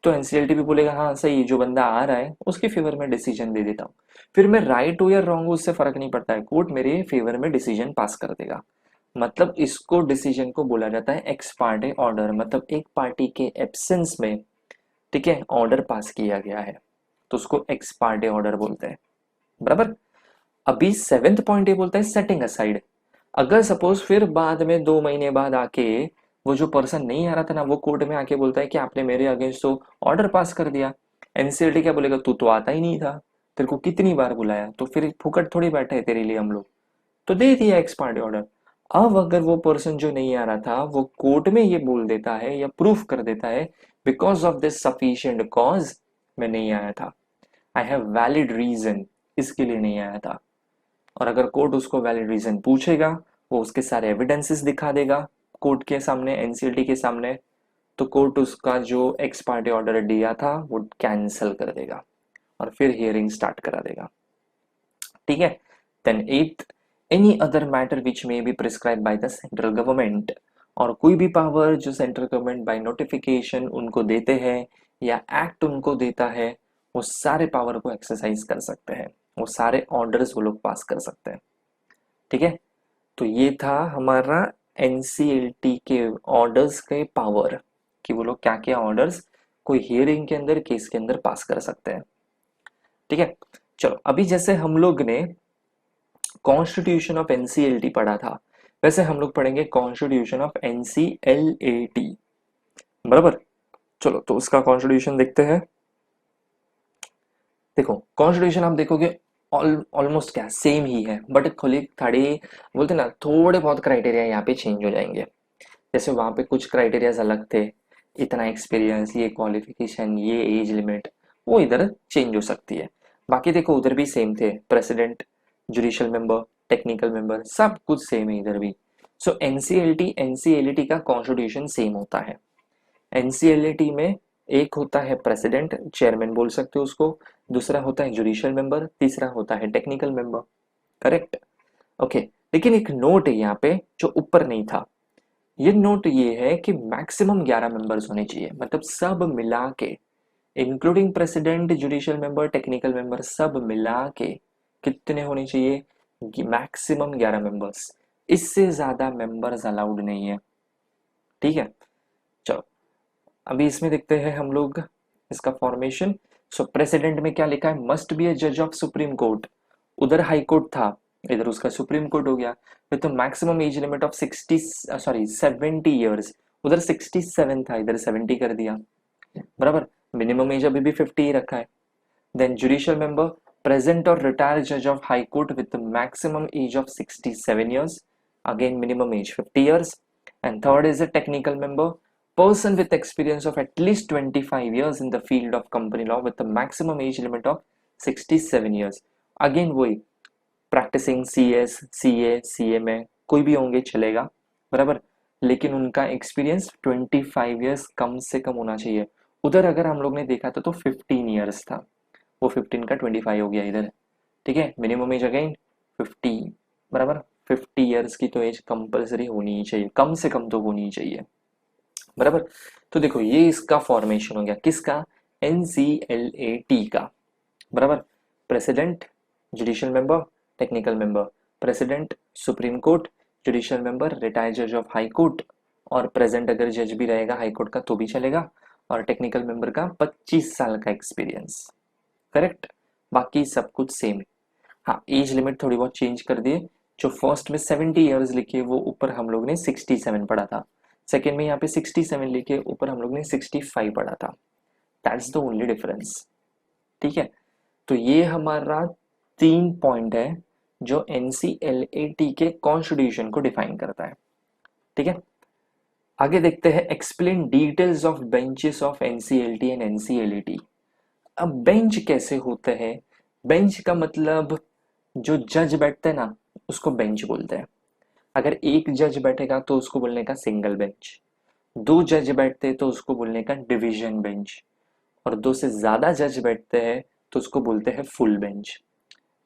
तो एनसीएलटी भी बोलेगा हाँ सही, जो बंदा आ रहा है उसके फेवर में डिसीजन दे देता हूँ। फिर मैं राइट हो या रॉन्ग हो उससे फर्क नहीं पड़ता है, कोर्ट मेरे फेवर में डिसीजन पास कर देगा। मतलब इसको डिसीजन को बोला जाता है एक्स पार्टे ऑर्डर, मतलब एक पार्टी के एब्सेंस में, ठीक है, ऑर्डर पास किया गया है तो उसको एक्स पार्टे ऑर्डर बोलते हैं, बराबर। अभी सेवेंथ पॉइंट ये बोलता है सेटिंग असाइड। अगर सपोज फिर बाद में 2 महीने बाद आके वो जो पर्सन नहीं आ रहा था ना वो कोर्ट में आके बोलता है कि आपने मेरे अगेंस्ट तो ऑर्डर पास कर दिया, एनसीएलटी क्या बोलेगा, तू तो आता ही नहीं था, तेरे को कितनी बार बुलाया, तो फिर फुकट थोड़ी बैठे है तेरे लिए हम लोग, तो दे दिया एक्स पार्टी ऑर्डर। अब अगर वो पर्सन जो नहीं आ रहा था वो कोर्ट में ये बोल देता है या प्रूफ कर देता है because of this sufficient cause मैं नहीं आया था, आई हैव वैलिड रीजन, इसके लिए नहीं आया था, और अगर कोर्ट उसको वैलिड रीजन पूछेगा वो उसके सारे एविडेंसेस दिखा देगा कोर्ट के सामने, एनसीएलटी के सामने, तो कोर्ट उसका जो एक्स पार्टी ऑर्डर दिया था वो कैंसिल कर देगा और फिर हियरिंग स्टार्ट करा देगा, ठीक है। Then at, any other matter which may be prescribe by the central government. और कोई भी पावर जो सेंट्रल गवर्नमेंट बाय नोटिफिकेशन उनको देते हैं या एक्ट उनको देता है, वो सारे पावर को एक्सरसाइज कर सकते हैं, वो सारे ऑर्डर्स वो लोग पास कर सकते हैं। ठीक है, तो ये था हमारा एनसीएलटी के ऑर्डर्स के पावर, कि वो लोग क्या क्या ऑर्डर्स कोई हियरिंग के अंदर, केस के अंदर पास कर सकते हैं। ठीक है, चलो अभी जैसे हम लोग ने कॉन्स्टिट्यूशन ऑफ एनसीएलटी पढ़ा था, वैसे हम लोग पढ़ेंगे कॉन्स्टिट्यूशन ऑफ एनसीएलएटी। बराबर, चलो तो उसका कॉन्स्टिट्यूशन देखते हैं। देखो कॉन्स्टिट्यूशन आप देखोगे ऑलमोस्ट क्या सेम ही है, बट खोली थोड़ी बोलते ना, थोड़े बहुत क्राइटेरिया यहाँ पे चेंज हो जाएंगे। जैसे वहां पे कुछ क्राइटेरियाज अलग थे, इतना एक्सपीरियंस, ये क्वालिफिकेशन, ये एज लिमिट, वो इधर चेंज हो सकती है। बाकी देखो उधर भी सेम थे, president, judicial member, technical member, सब कुछ सेम है इधर भी। सो एनसीएलटी एनसीएलटी का कॉन्स्टिट्यूशन सेम होता है। एनसीएलटी में एक होता है प्रेसिडेंट, चेयरमैन बोल सकते हो उसको, दूसरा होता है जुडिशियल मेंबर, तीसरा होता है टेक्निकल मेंबर। Correct, okay. लेकिन एक नोट है यहाँ पे जो ऊपर नहीं था, ये नोट ये है कि मैक्सिमम 11 मेंबर्स होने चाहिए, मतलब सब मिला के, including president, judicial member, technical member, सब मिला के कितने होने चाहिए, मैक्सिमम 11 मेंबर्स। इससे ज्यादा मेंबर्स अलाउड नहीं है। ठीक है, चलो अभी इसमें देखते हैं हम लोग इसका फॉर्मेशन। सो प्रेसिडेंट में क्या लिखा है, मस्ट बी ए जज ऑफ सुप्रीम कोर्ट, उधर हाई कोर्ट था, इधर उसका सुप्रीम कोर्ट हो गया। फिर तो maximum age limit of 70 years, उधर 67 था, इधर 70 कर दिया। बराबर, मिनिमम एज अभी भी 50 ही रखा है। देन जुडिशियल मेंबर, प्रेजेंट और रिटायर्ड जज of high court with maximum age of 67 years, again minimum age 50 years. And third is a technical member, person with experience of at least 25 years in the field of company law with a maximum age limit of 67 years. Again वही, practising CS, CA, CA में कोई भी होंगे चलेगा। बराबर, लेकिन उनका experience 25 years कम से कम होना चाहिए। उधर अगर हम लोग ने देखा था तो 15 ईयर्स था, वो 15 का 25 हो गया इधर। ठीक है, मिनिमम एज अगेन 50। बराबर, 50 ईयर्स की तो एज कंपलसरी होनी ही चाहिए, कम से कम तो होनी ही चाहिए। बराबर, तो देखो ये इसका फॉर्मेशन हो गया, किसका, एनसीएलएटी का। बराबर, president, judicial member, technical member, president supreme court, judicial member retired जज ऑफ हाई कोर्ट, और प्रेजेंट अगर जज भी रहेगा हाई कोर्ट का तो भी चलेगा, और टेक्निकल मेंबर का 25 साल का एक्सपीरियंस। करेक्ट, बाकी सब कुछ सेम। हाँ, एज लिमिट थोड़ी बहुत चेंज कर दिए, जो फर्स्ट में 70 ईयर्स लिखे वो ऊपर हम लोग ने 67 पढ़ा था, सेकेंड में यहाँ पे 67 लिखे ऊपर हम लोग ने 65 पढ़ा था। That's the only difference. ठीक है, तो ये हमारा 3 पॉइंट है जो एनसीएलएटी के कॉन्स्टिट्यूशन को डिफाइन करता है। ठीक है, आगे देखते हैं, explain details of benches of NCLT and NCLAT. अब बेंच कैसे होते हैं, बेंच का मतलब जो जज बैठते हैं ना, उसको बेंच बोलते हैं। अगर एक जज बैठेगा तो उसको बोलने का सिंगल बेंच, दो जज बैठते हैं तो उसको बोलने का डिवीजन बेंच, और दो से ज्यादा जज बैठते हैं तो उसको बोलते हैं फुल बेंच।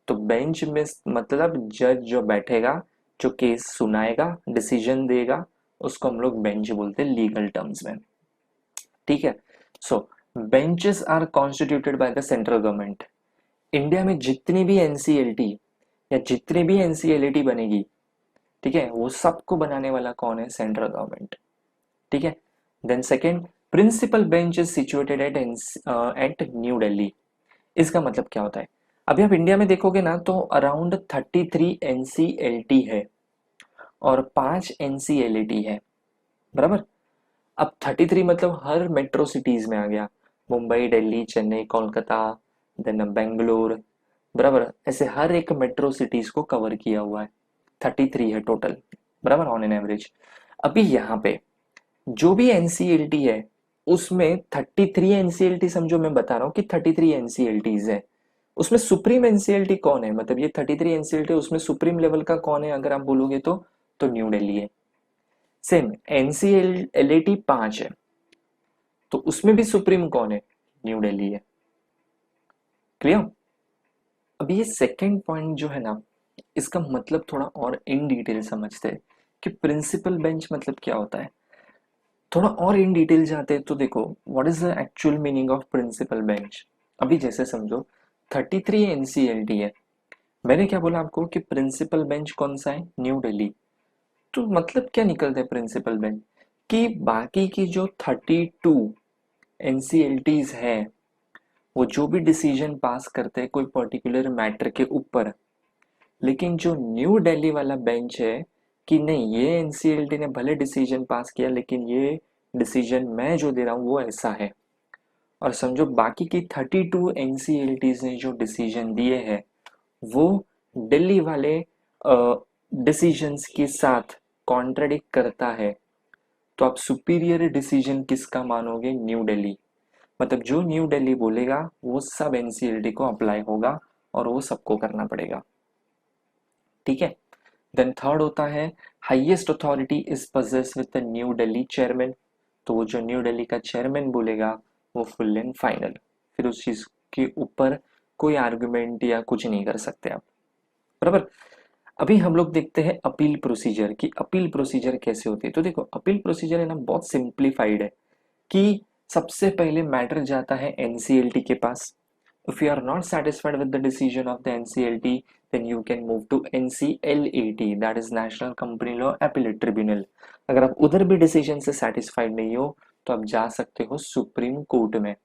तो बेंच में मतलब जज जो बैठेगा, जो केस सुनाएगा, डिसीजन देगा, उसको हम लोग बेंच बोलते हैं लीगल टर्म्स में। ठीक है, so benches are constituted by the central government. India में जितनी भी एनसीएलटी या जितनी भी एनसीएलटी बनेगी, ठीक है, वो सबको बनाने वाला कौन है, सेंट्रल गवर्नमेंट। ठीक है, then second, principal bench is situated at New Delhi. इसका मतलब क्या होता है, अभी आप इंडिया में देखोगे ना तो अराउंड 33 एनसीएलटी है और 5 एनसीएलटी है। बराबर, अब 33 मतलब हर मेट्रो सिटीज में आ गया, मुंबई, दिल्ली, चेन्नई, कोलकाता, देन बेंगलोर। बराबर, ऐसे हर एक मेट्रो सिटीज को कवर किया हुआ है, 33 है टोटल। बराबर, ऑन एन एवरेज। अभी यहाँ पे जो भी एनसीएलटी है उसमें 33 एनसीएलटी, समझो मैं बता रहा हूँ कि 33 एनसीएलटीज है, उसमें सुप्रीम एनसीएलटी कौन है, मतलब ये 33 एनसीएलटी उसमें सुप्रीम लेवल का कौन है अगर आप बोलोगे तो न्यू दिल्ली है। सेम एनसीएलटी 5 है तो उसमें भी सुप्रीम कौन है, न्यू दिल्ली है। क्लियर। अब ये सेकंड पॉइंट जो है ना, इसका मतलब थोड़ा और इन डिटेल समझते हैं कि प्रिंसिपल बेंच मतलब क्या होता है। थोड़ा और इन डिटेल जाते हैं तो देखो, what is the actual meaning of principal bench. अभी जैसे समझो 33 एनसीएलटी है, मैंने क्या बोला आपको कि प्रिंसिपल बेंच कौन सा है, न्यू दिल्ली। तो मतलब क्या निकलता है प्रिंसिपल बेंच, कि बाकी की जो 32 एनसीएलटीज है वो जो भी डिसीजन पास करते हैं कोई पर्टिकुलर मैटर के ऊपर, लेकिन जो न्यू दिल्ली वाला बेंच है कि नहीं, ये एनसीएलटी ने भले डिसीजन पास किया लेकिन ये डिसीजन मैं जो दे रहा हूँ वो ऐसा है। और समझो बाकी की 32 एनसीएलटीज ने जो डिसीजन दिए हैं वो दिल्ली वाले डिसीजंस के साथ कॉन्ट्रडिक्ट करता है, तो आप सुपीरियर डिसीजन किसका मानोगे, न्यू दिल्ली। मतलब जो न्यू दिल्ली बोलेगा वो सब एनसीएलटी को अप्लाई होगा और वो सबको करना पड़ेगा। ठीक है। देन थर्ड होता है highest authority is possess with the new Delhi chairman. तो वो जो न्यू दिल्ली का चेयरमैन बोलेगा वो फुल एंड फाइनल, फिर उस चीज के ऊपर कोई आर्गुमेंट या कुछ नहीं कर सकते आप। बराबर। अभी हम लोग देखते हैं अपील प्रोसीजर, कि अपील प्रोसीजर कैसे होती है। तो देखो अपील प्रोसीजर है ना, बहुत सिंप्लीफाइड है कि सबसे पहले मैटर जाता है एनसीएलटी के पास। If you are not satisfied with the decision of the NCLT, then you can move to NCLAT, that is National Company Law Appellate Tribunal। अगर आप उधर भी डिसीजन से सेटिस्फाइड नहीं हो तो आप जा सकते हो सुप्रीम कोर्ट में।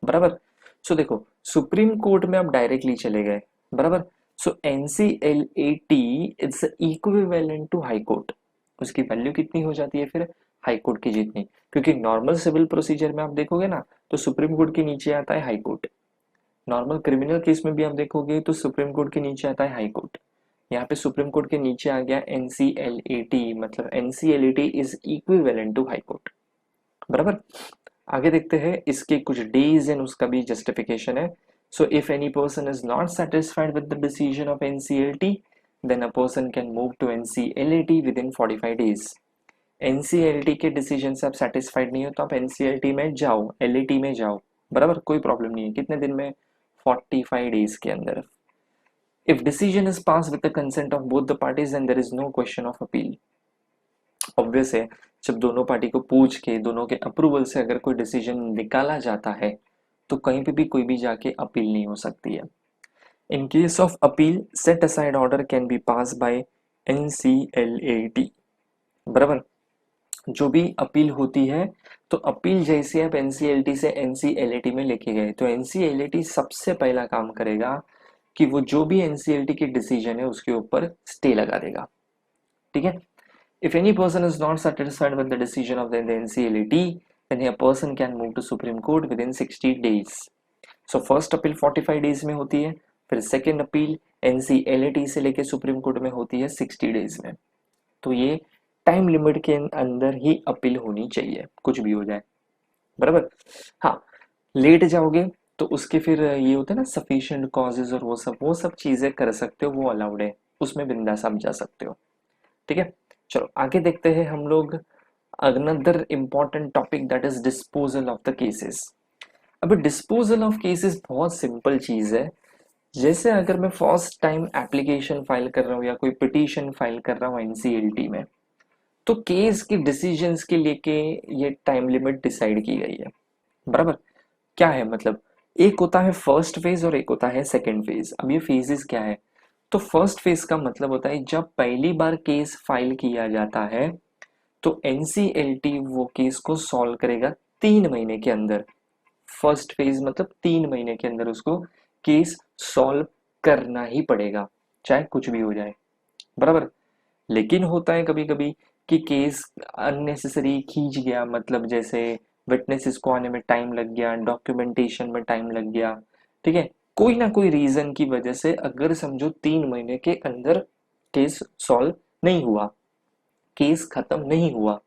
बराबर। सो देखो सुप्रीम कोर्ट में आप डायरेक्टली चले गए। बराबर। So NCLAT it's equivalent to high court. उसकी वैल्यू कितनी हो जाती है फिर, हाई कोर्ट की जितनी। क्योंकि नॉर्मल सिविल प्रोसीजर में आप देखोगे ना तो सुप्रीम कोर्ट के नीचे आता है high court. Normal criminal case में भी आप देखोगे तो सुप्रीम कोर्ट के नीचे आता है हाई कोर्ट। यहाँ पे सुप्रीम कोर्ट के नीचे आ गया एनसीएलएटी, मतलब NCLAT is equivalent to high court. बराबर। आगे देखते हैं इसके कुछ डेज एंड उसका भी जस्टिफिकेशन है। So if any person is not satisfied with the decision of NCLT, then a person can move to NCLAT within 45 days. NCLT के डिसीजन से आप सेटिस्फाइड नहीं हो तो आप एनसीएलटी में जाओ, एलएटी में जाओ। बराबर, कोई प्रॉब्लम नहीं है। कितने दिन में, 45 days के अंदर। If decision is passed with the consent of both the parties, then there is no question of appeal। Obvious है, जब दोनों पार्टी को पूछ के दोनों के अप्रूवल से अगर कोई डिसीजन निकाला जाता है तो कहीं पे भी कोई भी जाके अपील नहीं हो सकती है। In case of appeal, set aside order can be pass by NCLAT. बराबर। जो भी अपील होती है तो अपील जैसे आप एनसीएलटी से एनसीएलएटी में लेके गए तो एनसीएलएटी सबसे पहला काम करेगा कि वो जो भी एनसीएलटी की डिसीजन है उसके ऊपर स्टे लगा देगा। ठीक है। If any person is not satisfied with the decision of the NCLT, then a person can move to supreme court within 60 days। So first appeal 45 days में होती है, फिर सेकेंड अपील एनसीएलटी से लेके सुप्रीम कोर्ट में होती है 60 days में। तो ये टाइम लिमिट के अंदर ही अपील होनी चाहिए, कुछ भी हो जाए। बराबर। हाँ, लेट जाओगे तो उसके फिर ये होते हैं ना सफिशिएंट कॉजेज और वो सब चीजें कर सकते हो, वो अलाउड है, उसमें बिंदास आप जा सकते हो। ठीक है। चलो आगे देखते हैं हम लोग another important topic, that is disposal of the cases. अभी डिस्पोजल ऑफ केसेस बहुत सिंपल चीज है। जैसे अगर मैं फर्स्ट टाइम एप्लीकेशन फाइल कर रहा हूँ या कोई पिटीशन फाइल कर रहा हूँ एनसीएलटी में, तो केस के डिसीजंस के लेके ये टाइम लिमिट डिसाइड की गई है। बराबर। क्या है मतलब, एक होता है फर्स्ट फेज और एक होता है सेकंड फेज। अब ये फेजेस क्या है, तो फर्स्ट फेज का मतलब होता है जब पहली बार केस फाइल किया जाता है तो एनसीएलटी वो केस को सॉल्व करेगा 3 महीने के अंदर। फर्स्ट फेज मतलब 3 महीने के अंदर उसको केस सॉल्व करना ही पड़ेगा, चाहे कुछ भी हो जाए। बराबर। लेकिन होता है कभी कभी कि केस अननेसेसरी खींच गया, मतलब जैसे विटनेसेस को आने में टाइम लग गया, डॉक्यूमेंटेशन में टाइम लग गया। ठीक है। कोई ना कोई रीजन की वजह से अगर समझो 3 महीने के अंदर केस सॉल्व नहीं हुआ, केस खत्म नहीं हुआ,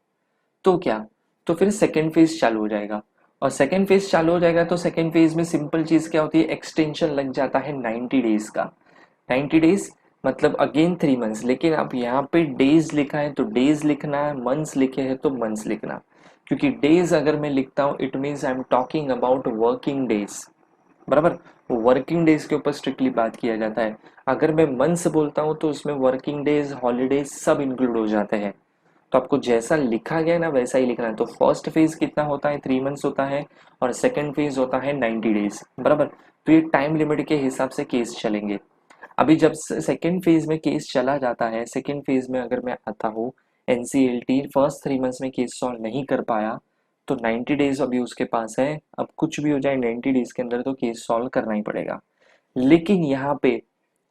तो क्या, तो फिर सेकेंड फेज चालू हो जाएगा। और सेकेंड फेज चालू हो जाएगा तो सेकेंड फेज में सिंपल चीज क्या होती है, एक्सटेंशन लग जाता है 90 days का। 90 days मतलब अगेन 3 months, लेकिन अब यहाँ पे डेज लिखा है तो डेज लिखना है, मंथ्स लिखे हैं तो मंथ्स लिखना। क्योंकि डेज अगर मैं लिखता हूँ it means I am talking about working days. बराबर। वर्किंग डेज के ऊपर स्ट्रिक्टली बात किया जाता है। अगर मैं मंथ्स बोलता हूँ तो उसमें वर्किंग डेज, हॉलीडेज सब इंक्लूड हो जाते हैं। तो आपको जैसा लिखा गया है ना वैसा ही लिखना है। तो फर्स्ट फेज कितना होता है, 3 मंथ्स होता है, और सेकंड फेज होता है 90 डेज, बराबर। तो ये टाइम लिमिट के हिसाब से केस चलेंगे। अभी जब सेकंड फेज में केस चला जाता है, सेकंड फेज में अगर मैं आता हूँ, एनसीएलटी फर्स्ट 3 मंथ्स में केस सॉल्व नहीं कर पाया, तो 90 डेज अभी उसके पास है। अब कुछ भी हो जाए 90 डेज के अंदर तो केस सॉल्व करना ही पड़ेगा। लेकिन यहाँ पे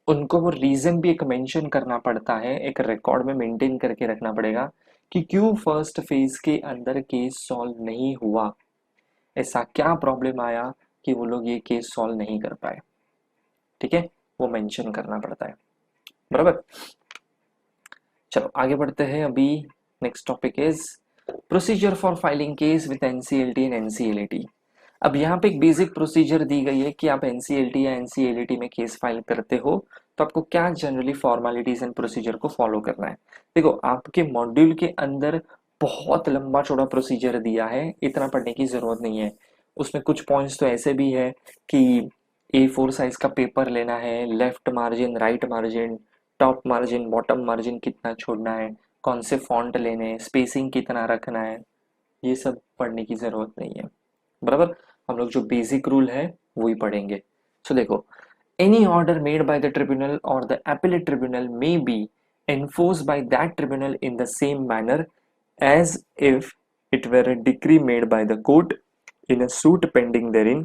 उनको वो रीजन भी एक मेंशन करना पड़ता है, एक रिकॉर्ड में मेंटेन करके रखना पड़ेगा कि क्यों फर्स्ट फेज के अंदर केस सॉल्व नहीं हुआ, ऐसा क्या प्रॉब्लम आया कि वो लोग ये केस सॉल्व नहीं कर पाए। ठीक है, वो मेंशन करना पड़ता है, बराबर। चलो आगे बढ़ते हैं। अभी next topic is procedure for filing case with NCLT and NCLT. अब यहाँ पे एक बेसिक प्रोसीजर दी गई है कि आप एनसीएलटी या एनसीएलटी में केस फाइल करते हो तो आपको क्या जनरली फॉर्मेलिटीज एंड प्रोसीजर को फॉलो करना है। देखो, आपके मॉड्यूल के अंदर बहुत लंबा चौड़ा प्रोसीजर दिया है, इतना पढ़ने की जरूरत नहीं है। उसमें कुछ पॉइंट्स तो ऐसे भी है कि A4 साइज का पेपर लेना है, left margin, right margin, top margin, bottom margin कितना छोड़ना है, कौन से फॉन्ट लेने हैं, स्पेसिंग कितना रखना है, ये सब पढ़ने की जरूरत नहीं है, बराबर। हम लोग जो बेसिक रूल है वो ही पढ़ेंगे। सो देखो, any order made by the tribunal और the appellate tribunal may be enforced by that tribunal in the same manner as if it were a decree made by the court in a suit pending therein,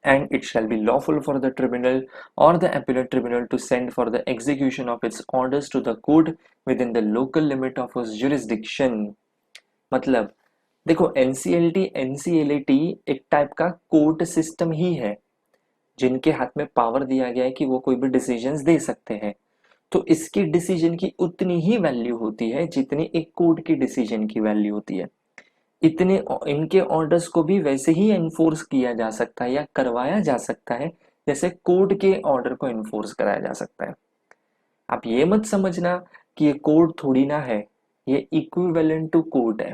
and it shall be lawful for the tribunal or the appellate tribunal to send for the execution of its orders to the court within the local limit of its jurisdiction। मतलब देखो, NCLT NCLT एक type का court system ही है, जिनके हाथ में power दिया गया है कि वो कोई भी डिसीजंस दे सकते हैं। तो इसके डिसीजन की उतनी ही वैल्यू होती है जितनी एक कोर्ट की डिसीजन की वैल्यू होती है। इतने इनके ऑर्डर्स को भी वैसे ही एनफोर्स किया जा सकता है या करवाया जा सकता है जैसे कोर्ट के ऑर्डर को एनफोर्स कराया जा सकता है। आप ये मत समझना कि ये कोर्ट थोड़ी ना है, ये इक्विवेलेंट टू कोर्ट है।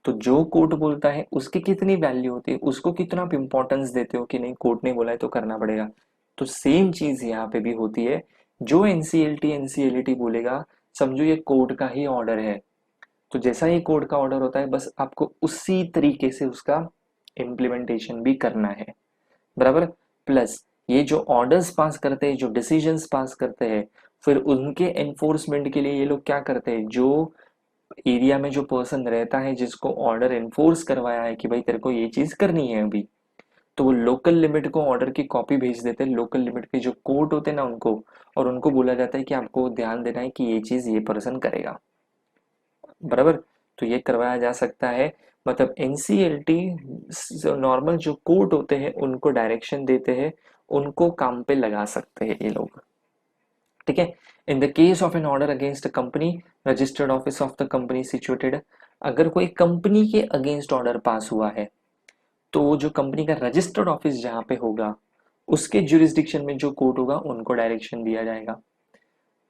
तो जो कोर्ट बोलता है उसकी कितनी वैल्यू होती है, उसको कितना आप इंपॉर्टेंस देते हो कि नहीं कोर्ट ने बोला है तो करना पड़ेगा। तो सेम चीज यहाँ पे भी होती है। जो एनसीएलटी एनसीएलटी बोलेगा, समझो ये कोर्ट का ही ऑर्डर है। तो जैसा ही कोर्ट का ऑर्डर होता है बस आपको उसी तरीके से उसका इम्प्लीमेंटेशन भी करना है, बराबर। प्लस ये जो ऑर्डर्स पास करते हैं, जो डिसीजंस पास करते हैं, फिर उनके एनफोर्समेंट के लिए ये लोग क्या करते हैं, जो एरिया में जो पर्सन रहता है जिसको ऑर्डर एनफोर्स करवाया है कि भाई तेरे को ये चीज करनी है अभी, तो वो लोकल लिमिट को ऑर्डर की कॉपी भेज देते हैं, लोकल लिमिट के जो कोर्ट होते हैं ना उनको, और उनको बोला जाता है कि आपको ध्यान देना है कि ये चीज ये पर्सन करेगा, बराबर। तो ये करवाया जा सकता है। मतलब एनसीएलटी नॉर्मल जो कोर्ट होते हैं उनको डायरेक्शन देते हैं, उनको काम पे लगा सकते हैं ये लोग। ठीक है। In the case of an order against a company, registered office of the company situated. अगर कोई कंपनी के अगेंस्ट ऑर्डर पास हुआ है तो जो कंपनी का रजिस्टर्ड ऑफिस जहां पे होगा उसके जुरिस्डिक्शन में जो कोर्ट होगा उनको डायरेक्शन दिया जाएगा।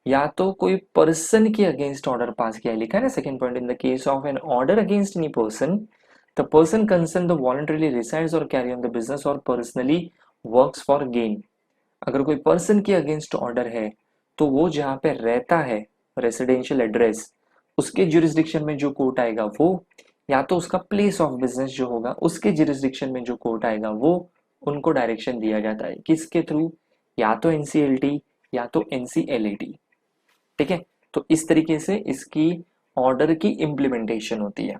या तो कोई पर्सन के अगेंस्ट ऑर्डर पास किया है, लिखा है ना second point, in the case of an order against any person the person concern the voluntarily resides और कैरी ऑन द बिजनेस और पर्सनली वर्क्स फॉर गेन। अगर कोई पर्सन के अगेंस्ट ऑर्डर है तो वो जहाँ पे रहता है, रेसिडेंशियल एड्रेस, उसके जुरिस्डिक्शन में जो कोर्ट आएगा वो, या तो उसका प्लेस ऑफ बिजनेस जो होगा उसके जुरिस्डिक्शन में जो कोर्ट आएगा वो, उनको डायरेक्शन दिया जाता है। किसके थ्रू? या तो एनसीएलटी या तो एनसीएलएटी। ठीक है। तो इस तरीके से इसकी ऑर्डर की इम्प्लीमेंटेशन होती है।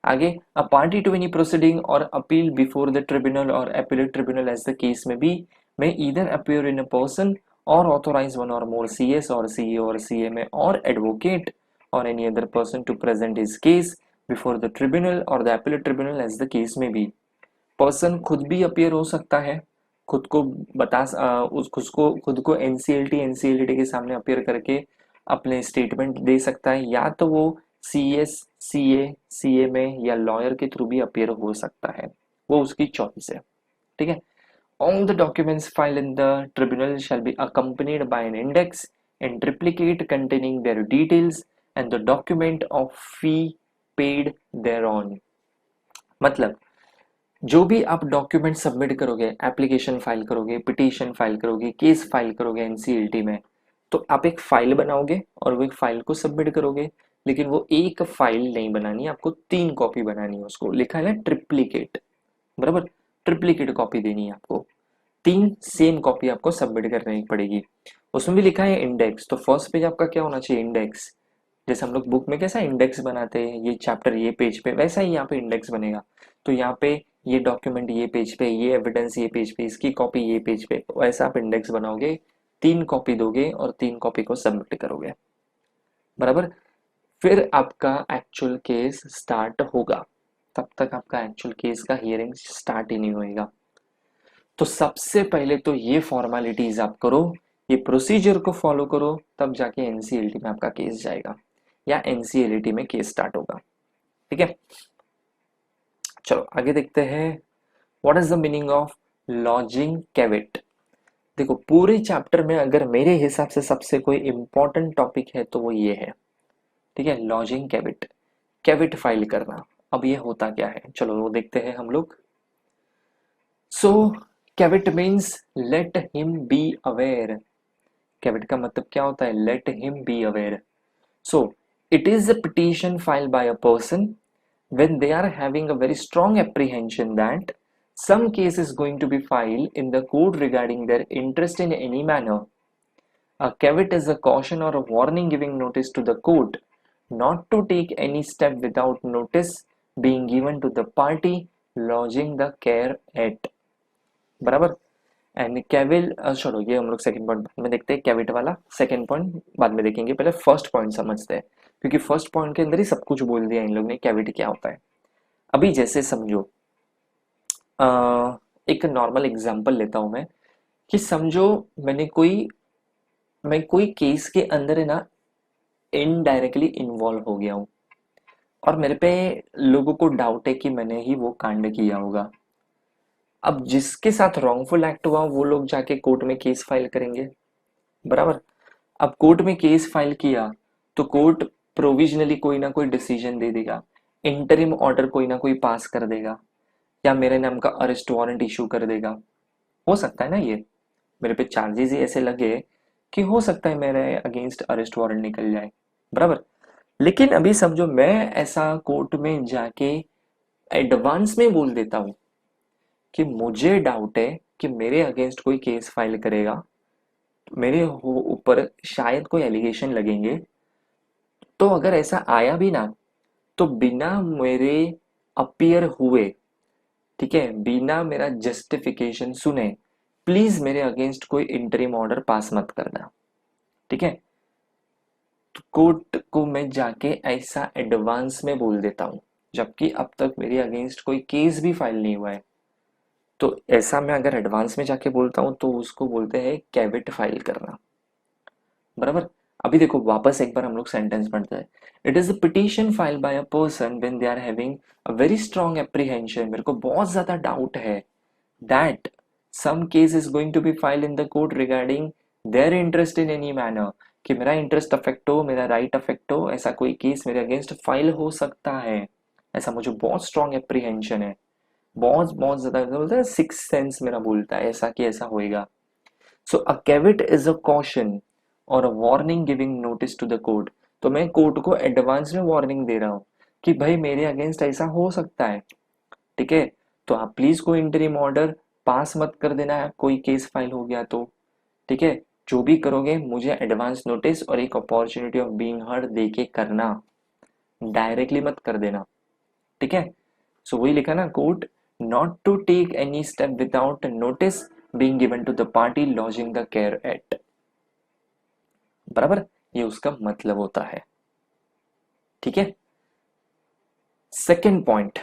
आगे, a party to any proceeding और अपील बिफोर द ट्रिब्यूनल और appellate tribunal as the case में be may either appear in a person or authorize one or more CS or CA or CMA or advocate or any other person to present his case before the tribunal or the appellate tribunal as the case may be। Person खुद भी appear हो सकता है, खुद को खुद को NCLT NCLT के सामने अपीयर करके अपने स्टेटमेंट दे सकता है, या तो वो सीएस सीए सीएमए या लॉयर के थ्रू भी अपीयर हो सकता है, वो उसकी चॉइस है। ठीक है। All the documents filed in the tribunal shall be accompanied by an index and triplicate containing their details and the document of fee paid thereon। मतलब जो भी आप डॉक्यूमेंट सबमिट करोगे, एप्लीकेशन फाइल करोगे, पिटीशन फाइल करोगे, case file करोगे NCLT में, तो आप एक फाइल बनाओगे और वो एक फाइल को सबमिट करोगे। लेकिन वो एक फाइल नहीं बनानी है, आपको 3 कॉपी बनानी है। उसको लिखा है ना ट्रिप्लीकेट, बराबर, ट्रिप्लीकेट कॉपी देनी है आपको। 3 सेम कॉपी आपको सबमिट करनी पड़ेगी। उसमें भी लिखा है इंडेक्स, तो फर्स्ट पेज आपका क्या होना चाहिए, इंडेक्स। जैसे हम लोग बुक में कैसा इंडेक्स बनाते हैं, ये चैप्टर ये पेज पे, वैसा ही यहाँ पे इंडेक्स बनेगा। तो यहाँ पे ये डॉक्यूमेंट ये पेज पे, ये एविडेंस ये पेज पे, इसकी कॉपी ये पेज पे, तो ऐसा आप इंडेक्स बनाओगे। 3 कॉपी दोगे और 3 कॉपी को सबमिट करोगे, बराबर। फिर आपका एक्चुअल केस स्टार्ट होगा, तब तक आपका एक्चुअल केस का हियरिंग स्टार्ट ही नहीं होएगा। तो सबसे पहले तो ये फॉर्मेलिटीज आप करो, ये प्रोसीजर को फॉलो करो, तब जाके एनसीएलटी में आपका केस जाएगा या एनसीएलटी में केस स्टार्ट होगा। ठीक है, चलो आगे देखते हैं। What is the meaning of lodging caveat. देखो पूरे चैप्टर में अगर मेरे हिसाब से सबसे कोई इंपॉर्टेंट टॉपिक है तो वो ये है। ठीक है, लॉजिंग कैविट, कैविट फाइल करना। अब ये होता क्या है, चलो वो देखते हैं हम लोग। So caveat means let him be aware. Caveat का मतलब क्या होता है, let him be aware. So it is a petition file by a person when they are having a very strong apprehension that some case is going to be filed in the court regarding their interest in any manner. A caveat is a caution or a warning giving notice to the court not to take any step without notice being given to the party lodging the care at. बराबर। And Cavill, छोड़ो ये हम लोग second point बाद में देखते हैं, cavity वाला सेकंड पॉइंट बाद में देखेंगे, पहले फर्स्ट पॉइंट समझते हैं, क्योंकि फर्स्ट पॉइंट के अंदर ही सब कुछ बोल दिया इन लोग ने कैविट क्या होता है। अभी जैसे समझो, एक नॉर्मल एग्जांपल लेता हूं मैं, कि समझो मैं कोई केस के अंदर है ना इनडायरेक्टली इन्वॉल्व हो गया हूँ, और मेरे पे लोगों को डाउट है कि मैंने ही वो कांड किया होगा। अब जिसके साथ रॉन्गफुल एक्ट हुआ वो लोग जाके कोर्ट में केस फाइल करेंगे, बराबर। अब कोर्ट में केस फाइल किया तो कोर्ट प्रोविजनली कोई ना कोई डिसीजन दे देगा, इंटरिम ऑर्डर कोई ना कोई पास कर देगा, या मेरे नाम का अरेस्ट वारंट इशू कर देगा। हो सकता है ना, ये मेरे पे चार्जेस ही ऐसे लगे कि हो सकता है मेरे अगेंस्ट अरेस्ट वारंट निकल जाए, बराबर। लेकिन अभी समझो मैं ऐसा कोर्ट में जाके एडवांस में बोल देता हूँ कि मुझे डाउट है कि मेरे अगेंस्ट कोई केस फाइल करेगा, मेरे ऊपर शायद कोई एलिगेशन लगेंगे। तो अगर ऐसा आया भी ना, तो बिना मेरे अपीयर हुए, ठीक है, बिना मेरा जस्टिफिकेशन सुने, प्लीज मेरे अगेंस्ट कोई इंटरिम ऑर्डर पास मत करना। ठीक है, तो कोर्ट को मैं जाके ऐसा एडवांस में बोल देता हूँ, जबकि अब तक मेरे अगेंस्ट कोई केस भी फाइल नहीं हुआ है। तो ऐसा मैं अगर एडवांस में जाके बोलता हूँ तो उसको बोलते हैं कैविट फाइल करना, बराबर। अभी देखो वापस एक बार हम लोग सेंटेंस पढ़ते हैं। It is a petition file by a person when they are having a very strong apprehension, मेरे को बहुत ज्यादा डाउट है, that some case is going to be filed in the court regarding their interest in any manner, कि मेरा interest affect हो, मेरा right affect हो, ऐसा कोई केस मेरे अगेंस्ट फाइल हो सकता है, ऐसा मुझे बहुत स्ट्रांग एप्रीहेंशन है। बहुत बहुत ज्यादा बोलता है, सिक्स सेंस मेरा बोलता है ऐसा कि ऐसा होएगा। So a caveat is a caution और a warning giving notice to the court. तो मैं कोर्ट को एडवांस में वार्निंग दे रहा हूँ कि भाई मेरे अगेंस्ट ऐसा हो सकता है, ठीक है, तो आप प्लीज कोई इंटरिम ऑर्डर पास मत कर देना है, कोई केस फाइल हो गया तो। ठीक है, जो भी करोगे मुझे एडवांस नोटिस और एक opportunity of being heard they के करना, डायरेक्टली मत कर देना। ठीक है, सो वही लिखा ना, court not to take any step without notice being given to the party lodging the caveat, बराबर, ये उसका मतलब होता है। ठीक है, second point,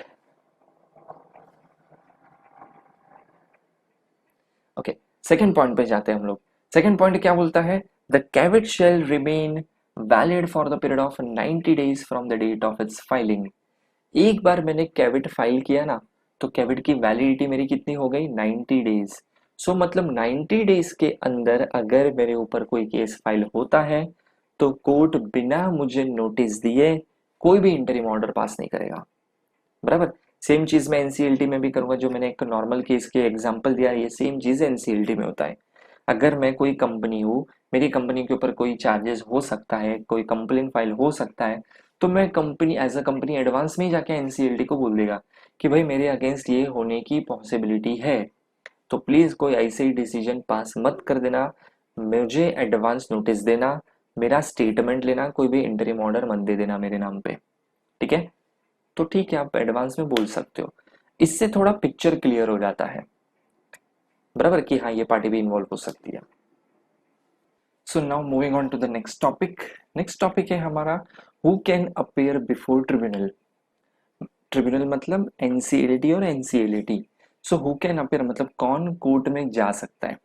okay, second point पे जाते हैं हम लोग। सेकेंड पॉइंट क्या बोलता है, the caveat shall remain valid for the period of 90 days from the date of its filing. एक बार मैंने कैविट फाइल किया ना, तो कैविट की वैलिडिटी मेरी कितनी हो गई, 90 डेज। सो मतलब 90 डेज के अंदर अगर मेरे ऊपर कोई केस फाइल होता है तो कोर्ट बिना मुझे नोटिस दिए कोई भी इंटरिम ऑर्डर पास नहीं करेगा, बराबर। सेम चीज मैं एनसीएलटी में भी करूंगा, जो मैंने एक नॉर्मल केस के एग्जांपल दिया, ये सेम चीज एनसीएलटी में होता है। अगर मैं कोई कंपनी हूँ, मेरी कंपनी के ऊपर कोई चार्जेस हो सकता है, कोई कंप्लेन फाइल हो सकता है, तो मैं company as a company advance में ही जाके एनसीएलटी को बोल देगा कि भाई मेरे अगेंस्ट ये होने की पॉसिबिलिटी है, तो प्लीज कोई ऐसे ही डिसीजन पास मत कर देना, मुझे एडवांस नोटिस देना, मेरा स्टेटमेंट लेना, कोई भी इंटरिम ऑर्डर मत दे देना मेरे नाम पे। ठीक है, तो ठीक है, आप एडवांस में बोल सकते हो। इससे थोड़ा पिक्चर क्लियर हो जाता है, बराबर, कि हाँ ये पार्टी भी इन्वॉल्व हो सकती है। So now moving on to the next topic. Next topic है हमारा, who can appear before tribunal. Tribunal मतलब एनसीएलटी और NCLT. So who can appear मतलब कौन कोर्ट में जा सकता है।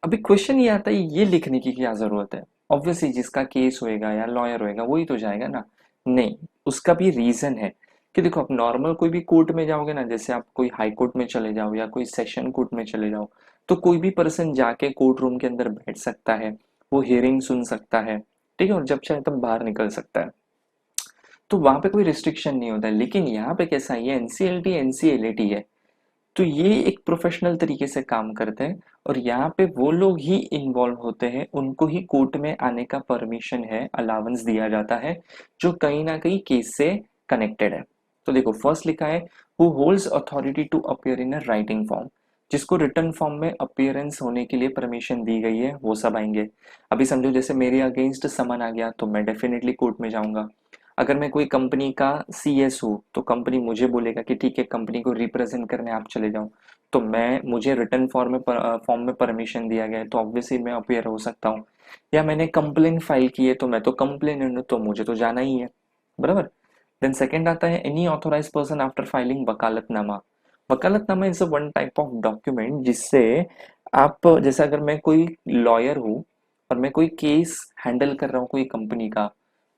अभी क्वेश्चन ये आता है, ये लिखने की क्या जरूरत है। ऑब्वियसली जिसका केस होएगा या लॉयर होएगा वही तो जाएगा ना। नहीं, उसका भी रीजन है कि देखो, आप नॉर्मल कोई भी कोर्ट में जाओगे ना, जैसे आप कोई हाई कोर्ट में चले जाओ या कोई सेशन कोर्ट में चले जाओ, तो कोई भी पर्सन जाके कोर्ट रूम के अंदर बैठ सकता है, वो हियरिंग सुन सकता है, ठीक है, और जब चाहे तब बाहर निकल सकता है, तो वहां पे कोई रिस्ट्रिक्शन नहीं होता है। लेकिन यहाँ पे कैसा है, ये एनसीएलटी एनसीएलटी है, तो ये एक प्रोफेशनल तरीके से काम करते हैं, और यहाँ पे वो लोग ही इन्वॉल्व होते हैं, उनको ही कोर्ट में आने का परमिशन है, अलाउंस दिया जाता है, जो कहीं ना कहीं केस से कनेक्टेड है। तो देखो, फर्स्ट लिखा है, who holds authority to appear in a writing form. जिसको रिटर्न फॉर्म में अपीयरेंस होने के लिए परमिशन दी गई है वो सब आएंगे। अभी समझो जैसे मेरे अगेंस्ट समन आ गया, तो मैं डेफिनेटली कोर्ट में जाऊंगा। अगर मैं कोई कंपनी का सीएस हूँ, तो कंपनी मुझे बोलेगा कि ठीक है, कंपनी को रिप्रेजेंट करने आप चले जाओ, तो मैं मुझे रिटर्न फॉर्म में परमिशन दिया गया है, तो ऑब्वियसली मैं अपियर हो सकता हूँ। या मैंने कंप्लेन फाइल की है, तो मैं तो कंप्लेनेंट हूँ, तो मुझे तो जाना ही है, बराबर। देन सेकंड आता है, any authorize person after filing vakalatnama. Vakalatnama is one type of document जिससे आप, जैसे अगर मैं कोई लॉयर हूँ और मैं कोई केस हैंडल कर रहा हूँ कोई कंपनी का,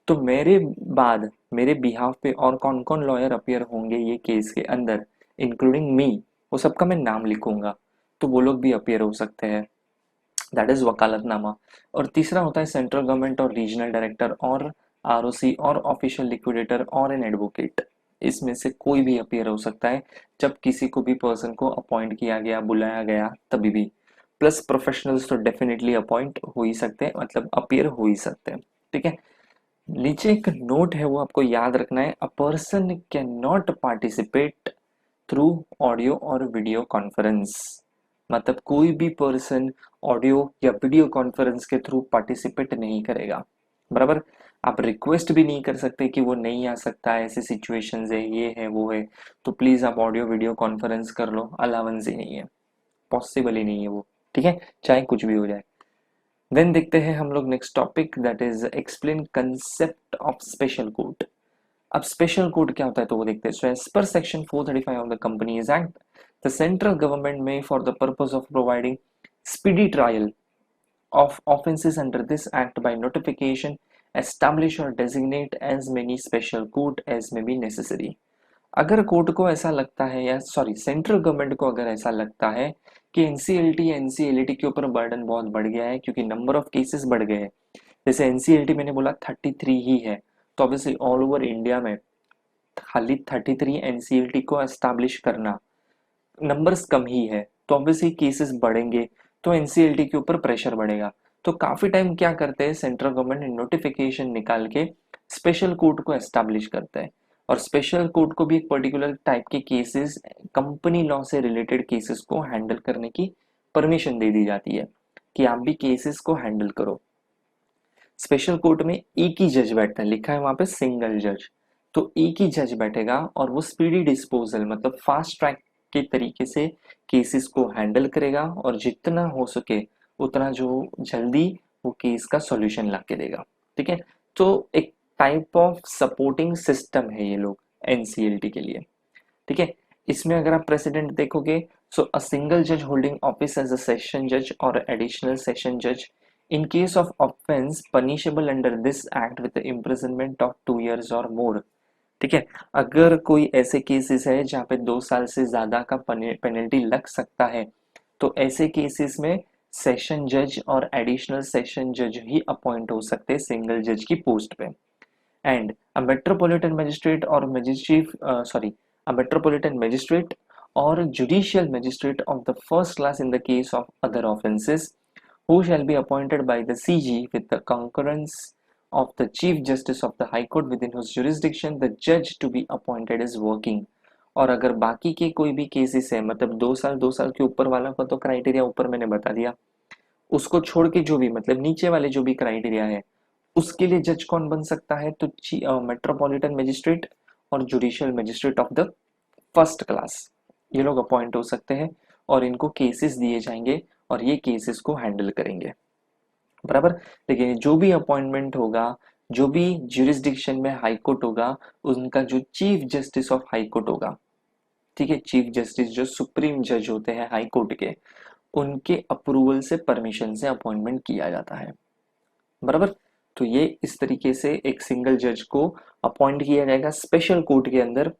तो मेरे बाद मेरे बिहाफ पे और कौन कौन लॉयर अपीयर होंगे ये केस के अंदर, इंक्लूडिंग मी, वो सबका मैं नाम लिखूंगा, तो वो लोग भी अपीयर हो सकते हैं। That is vakalatnama. और तीसरा होता है सेंट्रल गवर्नमेंट और रीजनल डायरेक्टर और आरओसी और ऑफिशियल लिक्विडेटर और एन एडवोकेट। इसमें से कोई भी अपीयर हो सकता है, जब किसी को भी पर्सन को अपॉइंट किया गया, बुलाया गया, तभी भी। प्लस प्रोफेशनल्स तो डेफिनेटली अपॉइंट हो ही सकते हैं, मतलब अपीयर हो ही सकते हैं। ठीक है, नीचे एक नोट है, वो आपको याद रखना है, अ person can not participate through audio और वीडियो कॉन्फ्रेंस। मतलब कोई भी पर्सन ऑडियो या वीडियो कॉन्फ्रेंस के थ्रू पार्टिसिपेट नहीं करेगा, बराबर। आप रिक्वेस्ट भी नहीं कर सकते कि वो नहीं आ सकता है, ऐसे सिचुएशंस है, ये है वो है, तो प्लीज आप ऑडियो वीडियो कॉन्फ्रेंस कर लो, अलाउंस ही नहीं है, पॉसिबल ही नहीं है वो। ठीक है, चाहे कुछ भी हो जाए। देन देखते हैं हम लोग next topic, that is explain concept of special court. अब स्पेशल कोर्ट क्या होता है तो वो देखते हैं। So as per section 435 of the companies act, the central government may for the purpose of providing speedy trial of offences under this act by notification establish or designate as many special court as may be necessary। अगर court को ऐसा लगता है, या sorry central government को अगर ऐसा लगता है कि एनसीएलटी एनसीएलटी के ऊपर बर्डन बहुत बढ़ गया है क्योंकि नंबर ऑफ केसेस बढ़ गए हैं, जैसे एनसीएलटी मैंने बोला 33 ही है, तो ऑब्वियसली ऑल ओवर इंडिया में खाली 33 एनसीएलटी को एस्टैब्लिश करना, नंबर्स कम ही है, तो ऑब्वियसली केसेस बढ़ेंगे, तो एनसीएलटी के ऊपर प्रेशर बढ़ेगा। तो काफी टाइम क्या करते हैं, सेंट्रल गवर्नमेंट नोटिफिकेशन निकाल के स्पेशल कोर्ट को एस्टैब्लिश करता है, और स्पेशल कोर्ट को भी एक पर्टिकुलर टाइप के केसेस, कंपनी लॉ से रिलेटेड केसेस को हैंडल करने की परमिशन दे दी जाती है कि आप भी केसेस को हैंडल करो। स्पेशल कोर्ट में एक ही जज बैठता है, लिखा है वहां पे सिंगल जज, तो एक ही जज बैठेगा और वो स्पीडी डिस्पोजल मतलब फास्ट ट्रैक के तरीके से केसेस को हैंडल करेगा, और जितना हो सके उतना जो जल्दी वो केस का सॉल्यूशन ला के देगा। ठीक है, तो एक टाइप ऑफ सपोर्टिंग सिस्टम है ये लोग एनसीएलटी के लिए। ठीक है, इसमें अगर आप प्रेसिडेंट देखोगे, सो अ सिंगल जज holding office as a session जज और एडिशनल सेशन जज इन case of offence punishable under this act with imprisonment of 2 years और मोर। ठीक है, अगर कोई ऐसे केसेस है जहाँ पे 2 साल से ज्यादा का पेनल्टी लग सकता है, तो ऐसे केसेस में सेशन जज और एडिशनल सेशन जज ही अपॉइंट हो सकते हैं सिंगल जज की पोस्ट पे। एंड अ मेट्रोपॉलिटन मजिस्ट्रेट और magistrate sorry a metropolitan magistrate or judicial magistrate of the first class in the case of other offences, who shall be appointed by the CG with the concurrence of the Chief Justice of the High Court within whose jurisdiction the judge to be appointed is working। और अगर बाकी के कोई भी cases है, मतलब 2 साल के ऊपर वाला का तो क्राइटेरिया ऊपर मैंने बता दिया, उसको छोड़ के जो भी मतलब नीचे वाले जो भी क्राइटेरिया है उसके लिए जज कौन बन सकता है, तो मेट्रोपॉलिटन मजिस्ट्रेट और judicial magistrate of the first class, ये लोग अपॉइंट हो सकते हैं और इनको केसेस दिए जाएंगे और ये केसेस को हैंडल करेंगे, बराबर। लेकिन जो भी अपॉइंटमेंट होगा, जो भी ज्यूरिसडिक्शन में हाई कोर्ट होगा, उनका जो chief justice of high court होगा, ठीक है, चीफ जस्टिस जो सुप्रीम जज होते हैं हाई कोर्ट के, उनके अप्रूवल से परमिशन से अपॉइंटमेंट किया जाता है, बराबर। तो ये इस तरीके से एक सिंगल जज को अपॉइंट किया जाएगा स्पेशल कोर्ट के अंदर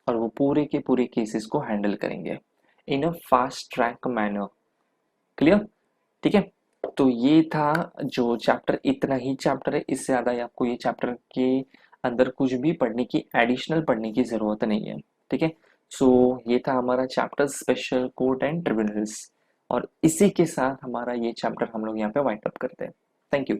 और वो पूरे के पूरे केसेस को हैंडल करेंगे in a fast track manner. Clear? ठीक है। तो ये था जो चैप्टर, इतना ही चैप्टर है, इससे ज्यादा आपको ये चैप्टर के अंदर कुछ भी पढ़ने की, एडिशनल पढ़ने की जरूरत नहीं है। ठीक है। सो ये था हमारा chapter special court and tribunals और इसी के साथ हमारा ये चैप्टर हम लोग यहाँ पे वाइंड अप करते हैं। Thank you.